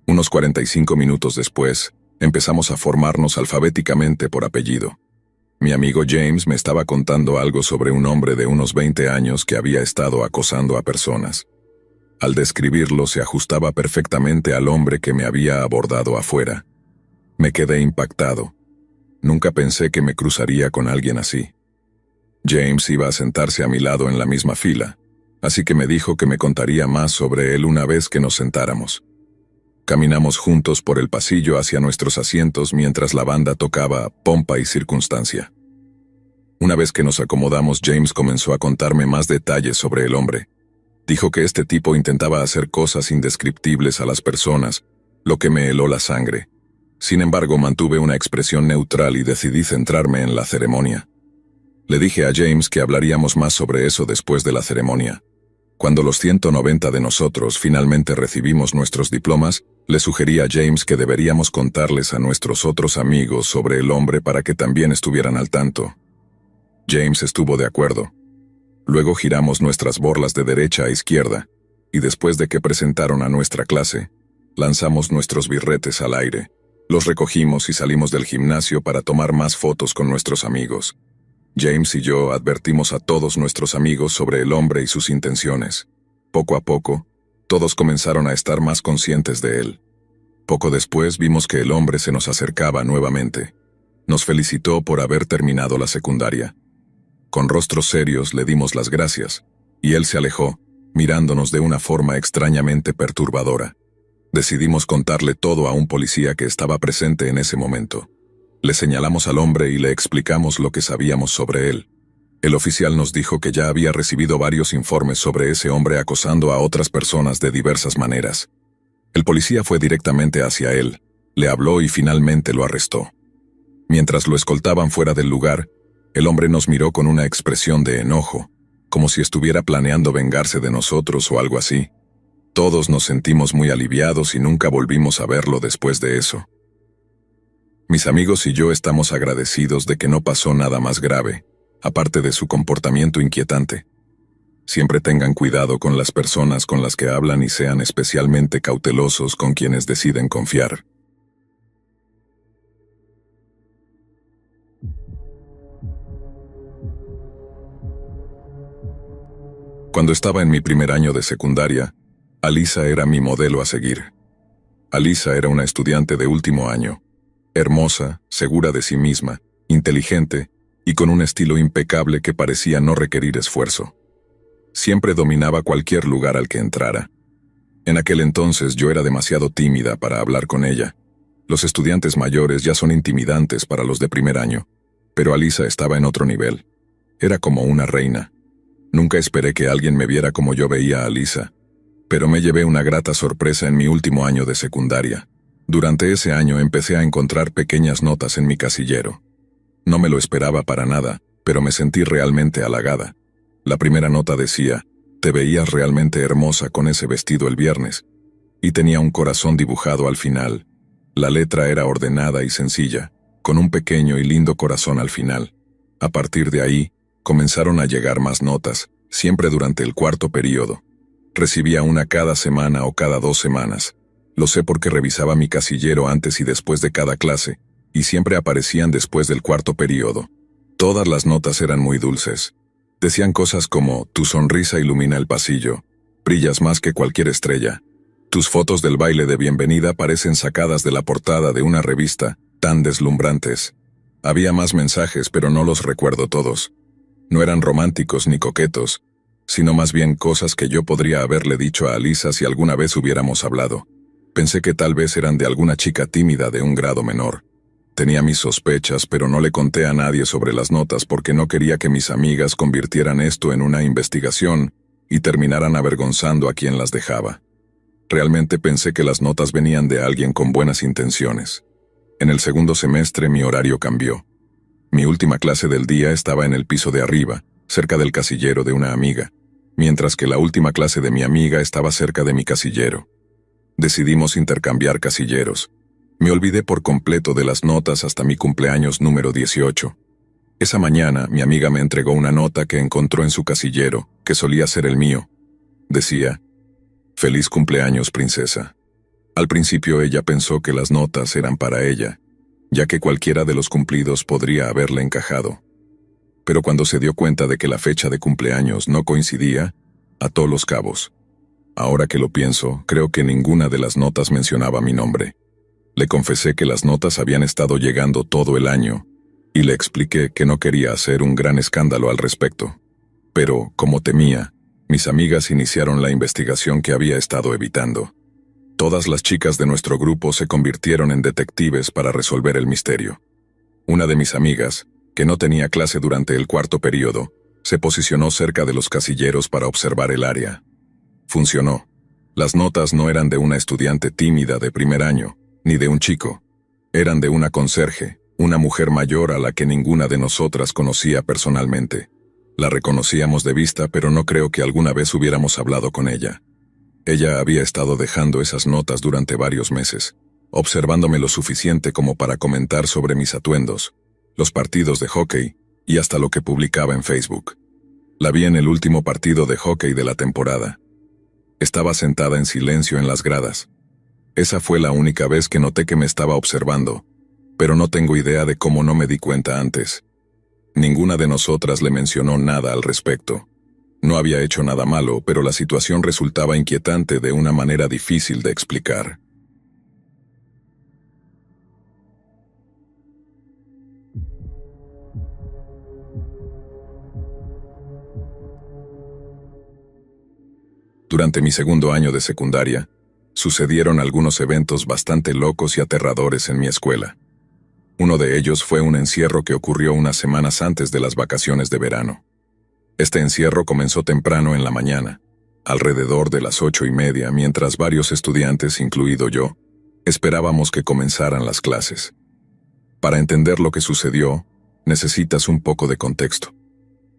Unos 45 minutos después, empezamos a formarnos alfabéticamente por apellido. Mi amigo James me estaba contando algo sobre un hombre de unos 20 años que había estado acosando a personas. Al describirlo se ajustaba perfectamente al hombre que me había abordado afuera. Me quedé impactado. Nunca pensé que me cruzaría con alguien así. James iba a sentarse a mi lado en la misma fila, así que me dijo que me contaría más sobre él una vez que nos sentáramos. Caminamos juntos por el pasillo hacia nuestros asientos mientras la banda tocaba Pompa y Circunstancia. Una vez que nos acomodamos, James comenzó a contarme más detalles sobre el hombre. Dijo que este tipo intentaba hacer cosas indescriptibles a las personas, lo que me heló la sangre. Sin embargo, mantuve una expresión neutral y decidí centrarme en la ceremonia. Le dije a James que hablaríamos más sobre eso después de la ceremonia. Cuando los 190 de nosotros finalmente recibimos nuestros diplomas, le sugerí a James que deberíamos contarles a nuestros otros amigos sobre el hombre para que también estuvieran al tanto. James estuvo de acuerdo. Luego giramos nuestras borlas de derecha a izquierda, y después de que presentaron a nuestra clase, lanzamos nuestros birretes al aire, los recogimos y salimos del gimnasio para tomar más fotos con nuestros amigos. James y yo advertimos a todos nuestros amigos sobre el hombre y sus intenciones. Poco a poco, todos comenzaron a estar más conscientes de él. Poco después vimos que el hombre se nos acercaba nuevamente. Nos felicitó por haber terminado la secundaria. Con rostros serios le dimos las gracias, y él se alejó, mirándonos de una forma extrañamente perturbadora. Decidimos contarle todo a un policía que estaba presente en ese momento. Le señalamos al hombre y le explicamos lo que sabíamos sobre él. El oficial nos dijo que ya había recibido varios informes sobre ese hombre acosando a otras personas de diversas maneras. El policía fue directamente hacia él, le habló y finalmente lo arrestó. Mientras lo escoltaban fuera del lugar, el hombre nos miró con una expresión de enojo, como si estuviera planeando vengarse de nosotros o algo así. Todos nos sentimos muy aliviados y nunca volvimos a verlo después de eso. Mis amigos y yo estamos agradecidos de que no pasó nada más grave, aparte de su comportamiento inquietante. Siempre tengan cuidado con las personas con las que hablan y sean especialmente cautelosos con quienes deciden confiar. Cuando estaba en mi primer año de secundaria, Alisa era mi modelo a seguir. Alisa era una estudiante de último año. Hermosa, segura de sí misma, inteligente y con un estilo impecable que parecía no requerir esfuerzo. Siempre dominaba cualquier lugar al que entrara. En aquel entonces yo era demasiado tímida para hablar con ella. Los estudiantes mayores ya son intimidantes para los de primer año, pero Alisa estaba en otro nivel. Era como una reina. Nunca esperé que alguien me viera como yo veía a Alisa, pero me llevé una grata sorpresa en mi último año de secundaria. Durante ese año empecé a encontrar pequeñas notas en mi casillero. No me lo esperaba para nada, pero me sentí realmente halagada. La primera nota decía, «Te veías realmente hermosa con ese vestido el viernes», y tenía un corazón dibujado al final. La letra era ordenada y sencilla, con un pequeño y lindo corazón al final. A partir de ahí, comenzaron a llegar más notas, siempre durante el cuarto período. Recibía una cada semana o cada 2 semanas. Lo sé porque revisaba mi casillero antes y después de cada clase, y siempre aparecían después del cuarto período. Todas las notas eran muy dulces. Decían cosas como, «Tu sonrisa ilumina el pasillo», «Brillas más que cualquier estrella», «Tus fotos del baile de bienvenida parecen sacadas de la portada de una revista, tan deslumbrantes». Había más mensajes, pero no los recuerdo todos. No eran románticos ni coquetos, sino más bien cosas que yo podría haberle dicho a Alisa si alguna vez hubiéramos hablado. Pensé que tal vez eran de alguna chica tímida de un grado menor. Tenía mis sospechas, pero no le conté a nadie sobre las notas porque no quería que mis amigas convirtieran esto en una investigación y terminaran avergonzando a quien las dejaba. Realmente pensé que las notas venían de alguien con buenas intenciones. En el segundo semestre mi horario cambió. Mi última clase del día estaba en el piso de arriba, cerca del casillero de una amiga, mientras que la última clase de mi amiga estaba cerca de mi casillero. Decidimos intercambiar casilleros. Me olvidé por completo de las notas hasta mi cumpleaños número 18. Esa mañana, mi amiga me entregó una nota que encontró en su casillero, que solía ser el mío. Decía, «Feliz cumpleaños, princesa». Al principio ella pensó que las notas eran para ella, ya que cualquiera de los cumplidos podría haberle encajado. Pero cuando se dio cuenta de que la fecha de cumpleaños no coincidía, ató los cabos. Ahora que lo pienso, creo que ninguna de las notas mencionaba mi nombre. Le confesé que las notas habían estado llegando todo el año, y le expliqué que no quería hacer un gran escándalo al respecto. Pero, como temía, mis amigas iniciaron la investigación que había estado evitando. Todas las chicas de nuestro grupo se convirtieron en detectives para resolver el misterio. Una de mis amigas, que no tenía clase durante el cuarto período, se posicionó cerca de los casilleros para observar el área. Funcionó. Las notas no eran de una estudiante tímida de primer año, ni de un chico. Eran de una conserje, Una mujer mayor a la que ninguna de nosotras conocía personalmente. La reconocíamos de vista, pero no creo que alguna vez hubiéramos hablado con ella. Ella había estado dejando esas notas durante varios meses, observándome lo suficiente como para comentar sobre mis atuendos, los partidos de hockey y hasta lo que publicaba en Facebook. La vi en el último partido de hockey de la temporada. Estaba sentada en silencio en las gradas. Esa fue la única vez que noté que me estaba observando, pero no tengo idea de cómo no me di cuenta antes. Ninguna de nosotras le mencionó nada al respecto. No había hecho nada malo, pero la situación resultaba inquietante de una manera difícil de explicar. Durante mi segundo año de secundaria, sucedieron algunos eventos bastante locos y aterradores en mi escuela. Uno de ellos fue un encierro que ocurrió unas semanas antes de las vacaciones de verano. Este encierro comenzó temprano en la mañana, alrededor de las 8:30, mientras varios estudiantes, incluido yo, esperábamos que comenzaran las clases. Para entender lo que sucedió, necesitas un poco de contexto.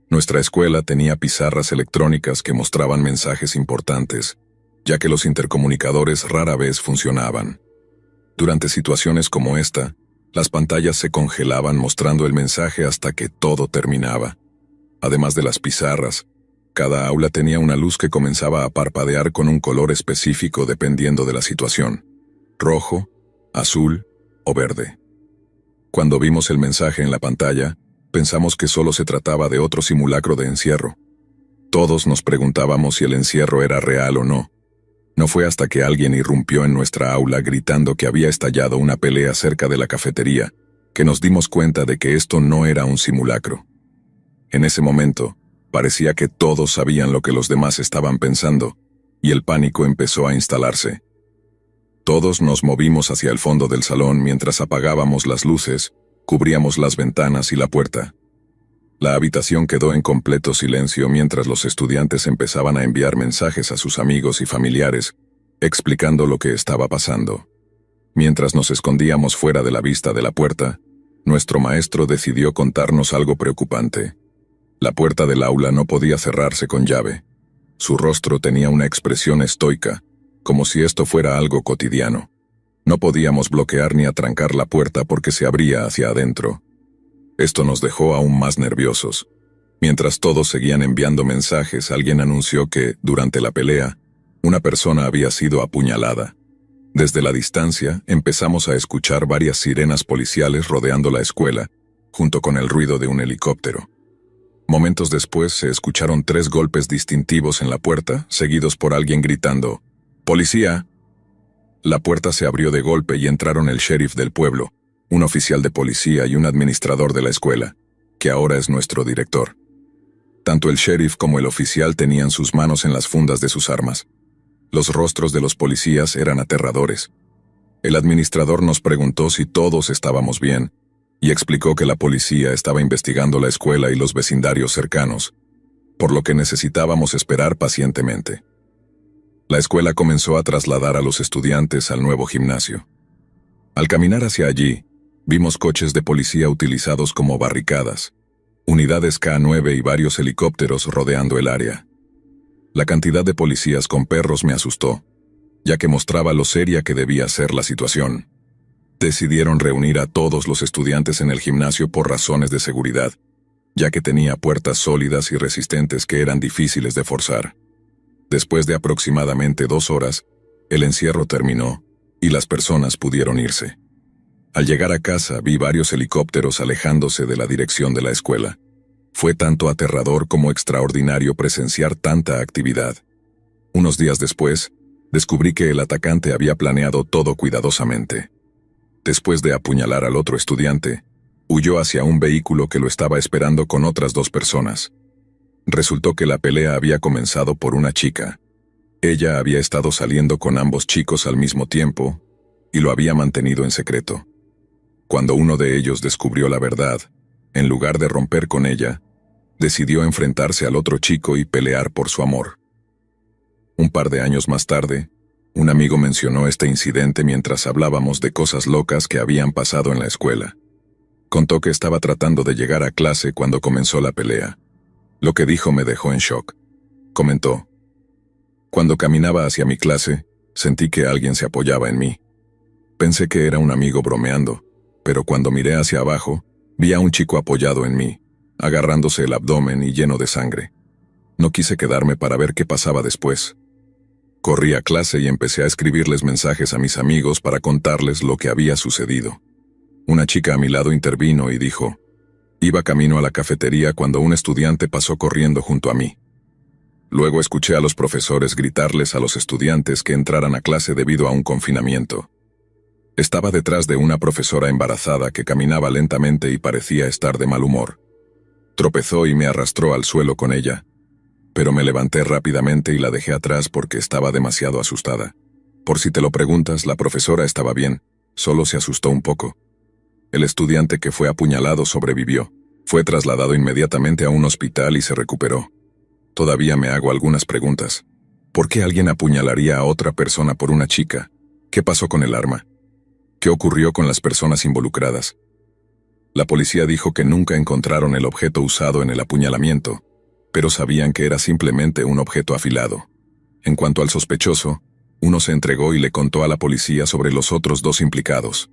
Nuestra escuela tenía pizarras electrónicas que mostraban mensajes importantes, ya que los intercomunicadores rara vez funcionaban. Durante situaciones como esta, las pantallas se congelaban mostrando el mensaje hasta que todo terminaba. Además de las pizarras, cada aula tenía una luz que comenzaba a parpadear con un color específico dependiendo de la situación: rojo, azul o verde. Cuando vimos el mensaje en la pantalla, pensamos que solo se trataba de otro simulacro de encierro. Todos nos preguntábamos si el encierro era real o no. No fue hasta que alguien irrumpió en nuestra aula gritando que había estallado una pelea cerca de la cafetería, que nos dimos cuenta de que esto no era un simulacro. En ese momento, parecía que todos sabían lo que los demás estaban pensando, y el pánico empezó a instalarse. Todos nos movimos hacia el fondo del salón mientras apagábamos las luces, cubríamos las ventanas y la puerta. La habitación quedó en completo silencio mientras los estudiantes empezaban a enviar mensajes a sus amigos y familiares, explicando lo que estaba pasando. Mientras nos escondíamos fuera de la vista de la puerta, nuestro maestro decidió contarnos algo preocupante. La puerta del aula no podía cerrarse con llave. Su rostro tenía una expresión estoica, como si esto fuera algo cotidiano. No podíamos bloquear ni atrancar la puerta porque se abría hacia adentro. Esto nos dejó aún más nerviosos. Mientras todos seguían enviando mensajes, alguien anunció que, durante la pelea, una persona había sido apuñalada. Desde la distancia, empezamos a escuchar varias sirenas policiales rodeando la escuela, junto con el ruido de un helicóptero. Momentos después se escucharon 3 golpes distintivos en la puerta, seguidos por alguien gritando: ¡Policía! La puerta se abrió de golpe y entraron el sheriff del pueblo, un oficial de policía y un administrador de la escuela, que ahora es nuestro director. Tanto el sheriff como el oficial tenían sus manos en las fundas de sus armas. Los rostros de los policías eran aterradores. El administrador nos preguntó si todos estábamos bien, y explicó que la policía estaba investigando la escuela y los vecindarios cercanos, por lo que necesitábamos esperar pacientemente. La escuela comenzó a trasladar a los estudiantes al nuevo gimnasio. Al caminar hacia allí, vimos coches de policía utilizados como barricadas, unidades K9 y varios helicópteros rodeando el área. La cantidad de policías con perros me asustó, ya que mostraba lo seria que debía ser la situación. Decidieron reunir a todos los estudiantes en el gimnasio por razones de seguridad, ya que tenía puertas sólidas y resistentes que eran difíciles de forzar. Después de aproximadamente 2 horas, el encierro terminó y las personas pudieron irse. Al llegar a casa vi varios helicópteros alejándose de la dirección de la escuela. Fue tanto aterrador como extraordinario presenciar tanta actividad. Unos días después, descubrí que el atacante había planeado todo cuidadosamente. Después de apuñalar al otro estudiante, huyó hacia un vehículo que lo estaba esperando con otras 2 personas. Resultó que la pelea había comenzado por una chica. Ella había estado saliendo con ambos chicos al mismo tiempo y lo había mantenido en secreto. Cuando uno de ellos descubrió la verdad, en lugar de romper con ella, decidió enfrentarse al otro chico y pelear por su amor. Un par de años más tarde, un amigo mencionó este incidente mientras hablábamos de cosas locas que habían pasado en la escuela. Contó que estaba tratando de llegar a clase cuando comenzó la pelea. Lo que dijo me dejó en shock. Comentó: cuando caminaba hacia mi clase, sentí que alguien se apoyaba en mí. Pensé que era un amigo bromeando, pero cuando miré hacia abajo, vi a un chico apoyado en mí, agarrándose el abdomen y lleno de sangre. No quise quedarme para ver qué pasaba después. Corrí a clase y empecé a escribirles mensajes a mis amigos para contarles lo que había sucedido. Una chica a mi lado intervino y dijo: iba camino a la cafetería cuando un estudiante pasó corriendo junto a mí. Luego escuché a los profesores gritarles a los estudiantes que entraran a clase debido a un confinamiento. Estaba detrás de una profesora embarazada que caminaba lentamente y parecía estar de mal humor. Tropezó y me arrastró al suelo con ella, pero me levanté rápidamente y la dejé atrás porque estaba demasiado asustada. Por si te lo preguntas, la profesora estaba bien, solo se asustó un poco. El estudiante que fue apuñalado sobrevivió. Fue trasladado inmediatamente a un hospital y se recuperó. Todavía me hago algunas preguntas. ¿Por qué alguien apuñalaría a otra persona por una chica? ¿Qué pasó con el arma? ¿Qué ocurrió con las personas involucradas? La policía dijo que nunca encontraron el objeto usado en el apuñalamiento, pero sabían que era simplemente un objeto afilado. En cuanto al sospechoso, uno se entregó y le contó a la policía sobre los otros dos implicados.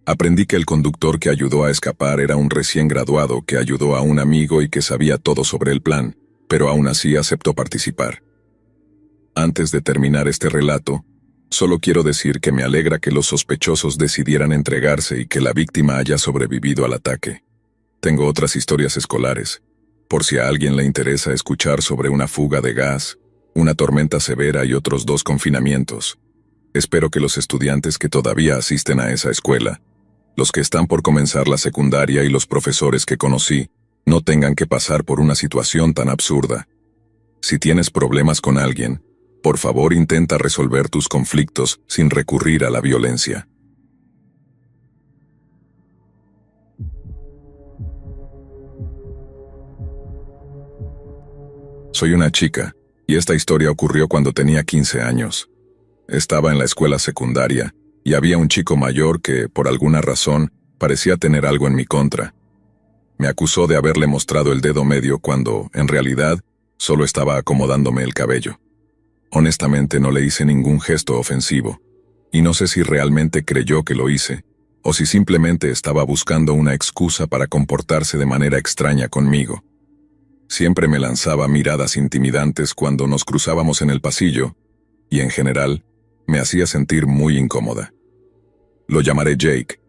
Aprendí que el conductor que ayudó a escapar era un recién graduado que ayudó a un amigo y que sabía todo sobre el plan, pero aún así aceptó participar. Antes de terminar este relato, solo quiero decir que me alegra que los sospechosos decidieran entregarse y que la víctima haya sobrevivido al ataque. Tengo otras historias escolares, por si a alguien le interesa escuchar sobre una fuga de gas, una tormenta severa y otros 2 confinamientos. Espero que los estudiantes que todavía asisten a esa escuela, los que están por comenzar la secundaria y los profesores que conocí, no tengan que pasar por una situación tan absurda. Si tienes problemas con alguien, por favor intenta resolver tus conflictos sin recurrir a la violencia. Soy una chica, y esta historia ocurrió cuando tenía 15 años. Estaba en la escuela secundaria, y había un chico mayor que, por alguna razón, parecía tener algo en mi contra. Me acusó de haberle mostrado el dedo medio cuando, en realidad, solo estaba acomodándome el cabello. Honestamente no le hice ningún gesto ofensivo, y no sé si realmente creyó que lo hice, o si simplemente estaba buscando una excusa para comportarse de manera extraña conmigo. Siempre me lanzaba miradas intimidantes cuando nos cruzábamos en el pasillo, y en general, me hacía sentir muy incómoda. Lo llamaré Jake.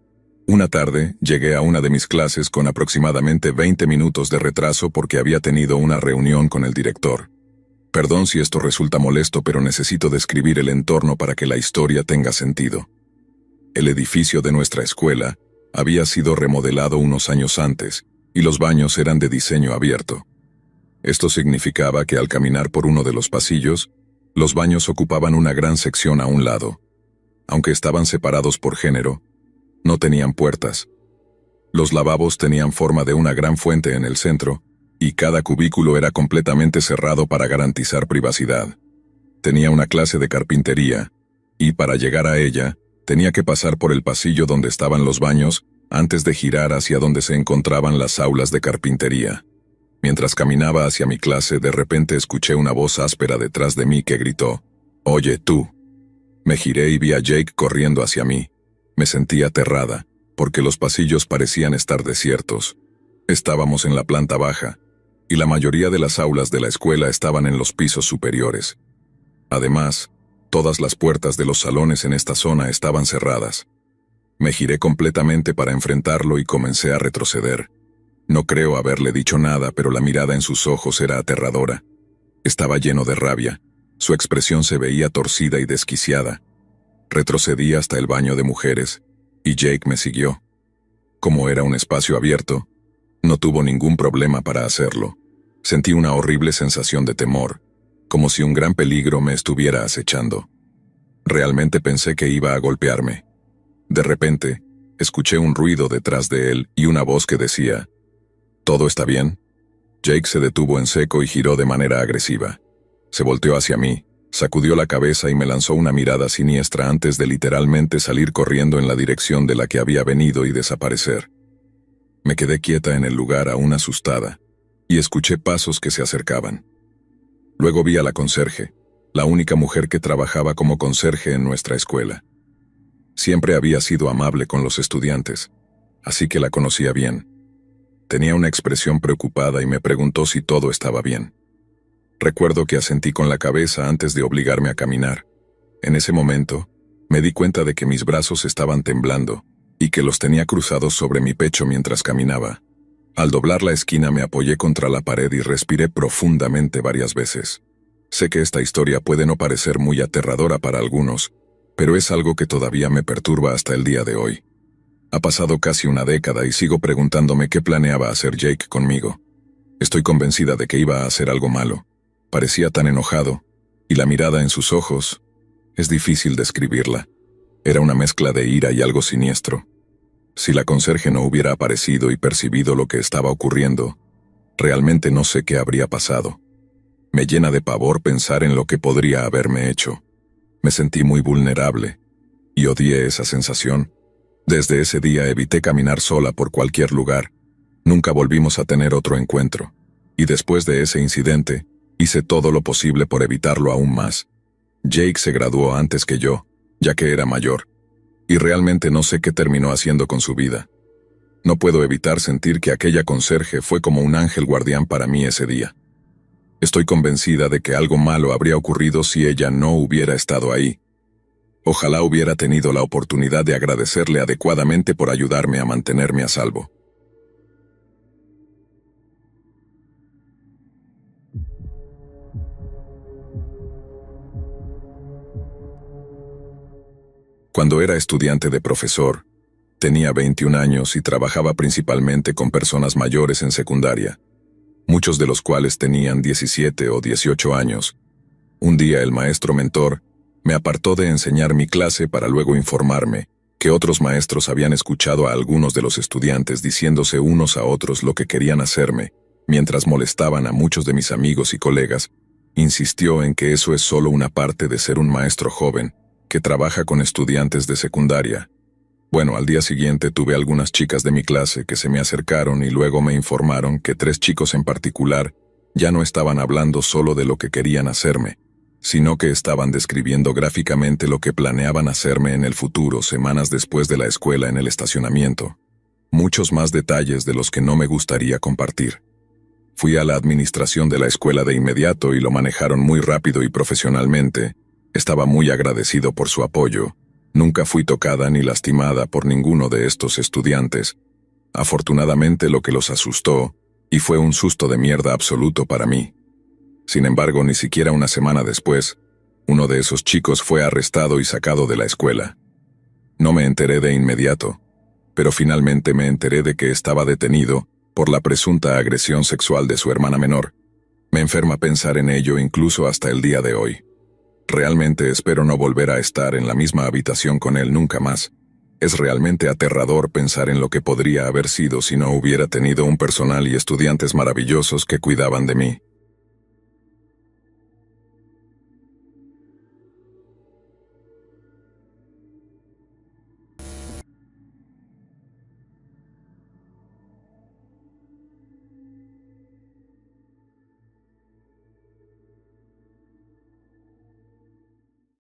Una tarde, llegué a una de mis clases con aproximadamente 20 minutos de retraso porque había tenido una reunión con el director. Perdón si esto resulta molesto, pero necesito describir el entorno para que la historia tenga sentido. El edificio de nuestra escuela había sido remodelado unos años antes, y los baños eran de diseño abierto. Esto significaba que al caminar por uno de los pasillos, los baños ocupaban una gran sección a un lado. Aunque estaban separados por género, no tenían puertas. Los lavabos tenían forma de una gran fuente en el centro, y cada cubículo era completamente cerrado para garantizar privacidad. Tenía una clase de carpintería, y para llegar a ella, tenía que pasar por el pasillo donde estaban los baños antes de girar hacia donde se encontraban las aulas de carpintería. Mientras caminaba hacia mi clase, de repente escuché una voz áspera detrás de mí que gritó: «Oye, tú». Me giré y vi a Jake corriendo hacia mí. Me sentí aterrada, porque los pasillos parecían estar desiertos. Estábamos en la planta baja, y la mayoría de las aulas de la escuela estaban en los pisos superiores. Además, todas las puertas de los salones en esta zona estaban cerradas. Me giré completamente para enfrentarlo y comencé a retroceder. No creo haberle dicho nada, pero la mirada en sus ojos era aterradora. Estaba lleno de rabia. Su expresión se veía torcida y desquiciada. Retrocedí hasta el baño de mujeres, y Jake me siguió. Como era un espacio abierto, no tuvo ningún problema para hacerlo. Sentí una horrible sensación de temor, como si un gran peligro me estuviera acechando. Realmente pensé que iba a golpearme. De repente, escuché un ruido detrás de él y una voz que decía: «¿Todo está bien?». Jake se detuvo en seco y giró de manera agresiva. Se volteó hacia mí, sacudió la cabeza y me lanzó una mirada siniestra antes de literalmente salir corriendo en la dirección de la que había venido y desaparecer. Me quedé quieta en el lugar aún asustada, y escuché pasos que se acercaban. Luego vi a la conserje, la única mujer que trabajaba como conserje en nuestra escuela. Siempre había sido amable con los estudiantes, así que la conocía bien. Tenía una expresión preocupada y me preguntó si todo estaba bien. Recuerdo que asentí con la cabeza antes de obligarme a caminar. En ese momento, me di cuenta de que mis brazos estaban temblando y que los tenía cruzados sobre mi pecho mientras caminaba. Al doblar la esquina me apoyé contra la pared y respiré profundamente varias veces. Sé que esta historia puede no parecer muy aterradora para algunos, pero es algo que todavía me perturba hasta el día de hoy. Ha pasado casi una década y sigo preguntándome qué planeaba hacer Jake conmigo. Estoy convencida de que iba a hacer algo malo. Parecía tan enojado, y la mirada en sus ojos, es difícil describirla. Era una mezcla de ira y algo siniestro. Si la conserje no hubiera aparecido y percibido lo que estaba ocurriendo, realmente no sé qué habría pasado. Me llena de pavor pensar en lo que podría haberme hecho. Me sentí muy vulnerable, y odié esa sensación. Desde ese día evité caminar sola por cualquier lugar. Nunca volvimos a tener otro encuentro. Y después de ese incidente, hice todo lo posible por evitarlo aún más. Jake se graduó antes que yo, ya que era mayor, y realmente no sé qué terminó haciendo con su vida. No puedo evitar sentir que aquella conserje fue como un ángel guardián para mí ese día. Estoy convencida de que algo malo habría ocurrido si ella no hubiera estado ahí. Ojalá hubiera tenido la oportunidad de agradecerle adecuadamente por ayudarme a mantenerme a salvo. Cuando era estudiante de profesor, tenía 21 años y trabajaba principalmente con personas mayores en secundaria, muchos de los cuales tenían 17 o 18 años. Un día el maestro mentor me apartó de enseñar mi clase para luego informarme que otros maestros habían escuchado a algunos de los estudiantes diciéndose unos a otros lo que querían hacerme, mientras molestaban a muchos de mis amigos y colegas. Insistió en que eso es solo una parte de ser un maestro joven que trabaja con estudiantes de secundaria. Bueno, al día siguiente tuve algunas chicas de mi clase que se me acercaron y luego me informaron que 3 chicos en particular ya no estaban hablando solo de lo que querían hacerme, sino que estaban describiendo gráficamente lo que planeaban hacerme en el futuro semanas después de la escuela en el estacionamiento. Muchos más detalles de los que no me gustaría compartir. Fui a la administración de la escuela de inmediato y lo manejaron muy rápido y profesionalmente. Estaba muy agradecido por su apoyo. Nunca fui tocada ni lastimada por ninguno de estos estudiantes. Afortunadamente lo que los asustó, y fue un susto de mierda absoluto para mí. Sin embargo, ni siquiera una semana después, uno de esos chicos fue arrestado y sacado de la escuela. No me enteré de inmediato, pero finalmente me enteré de que estaba detenido por la presunta agresión sexual de su hermana menor. Me enferma pensar en ello incluso hasta el día de hoy. Realmente espero no volver a estar en la misma habitación con él nunca más. Es realmente aterrador pensar en lo que podría haber sido si no hubiera tenido un personal y estudiantes maravillosos que cuidaban de mí.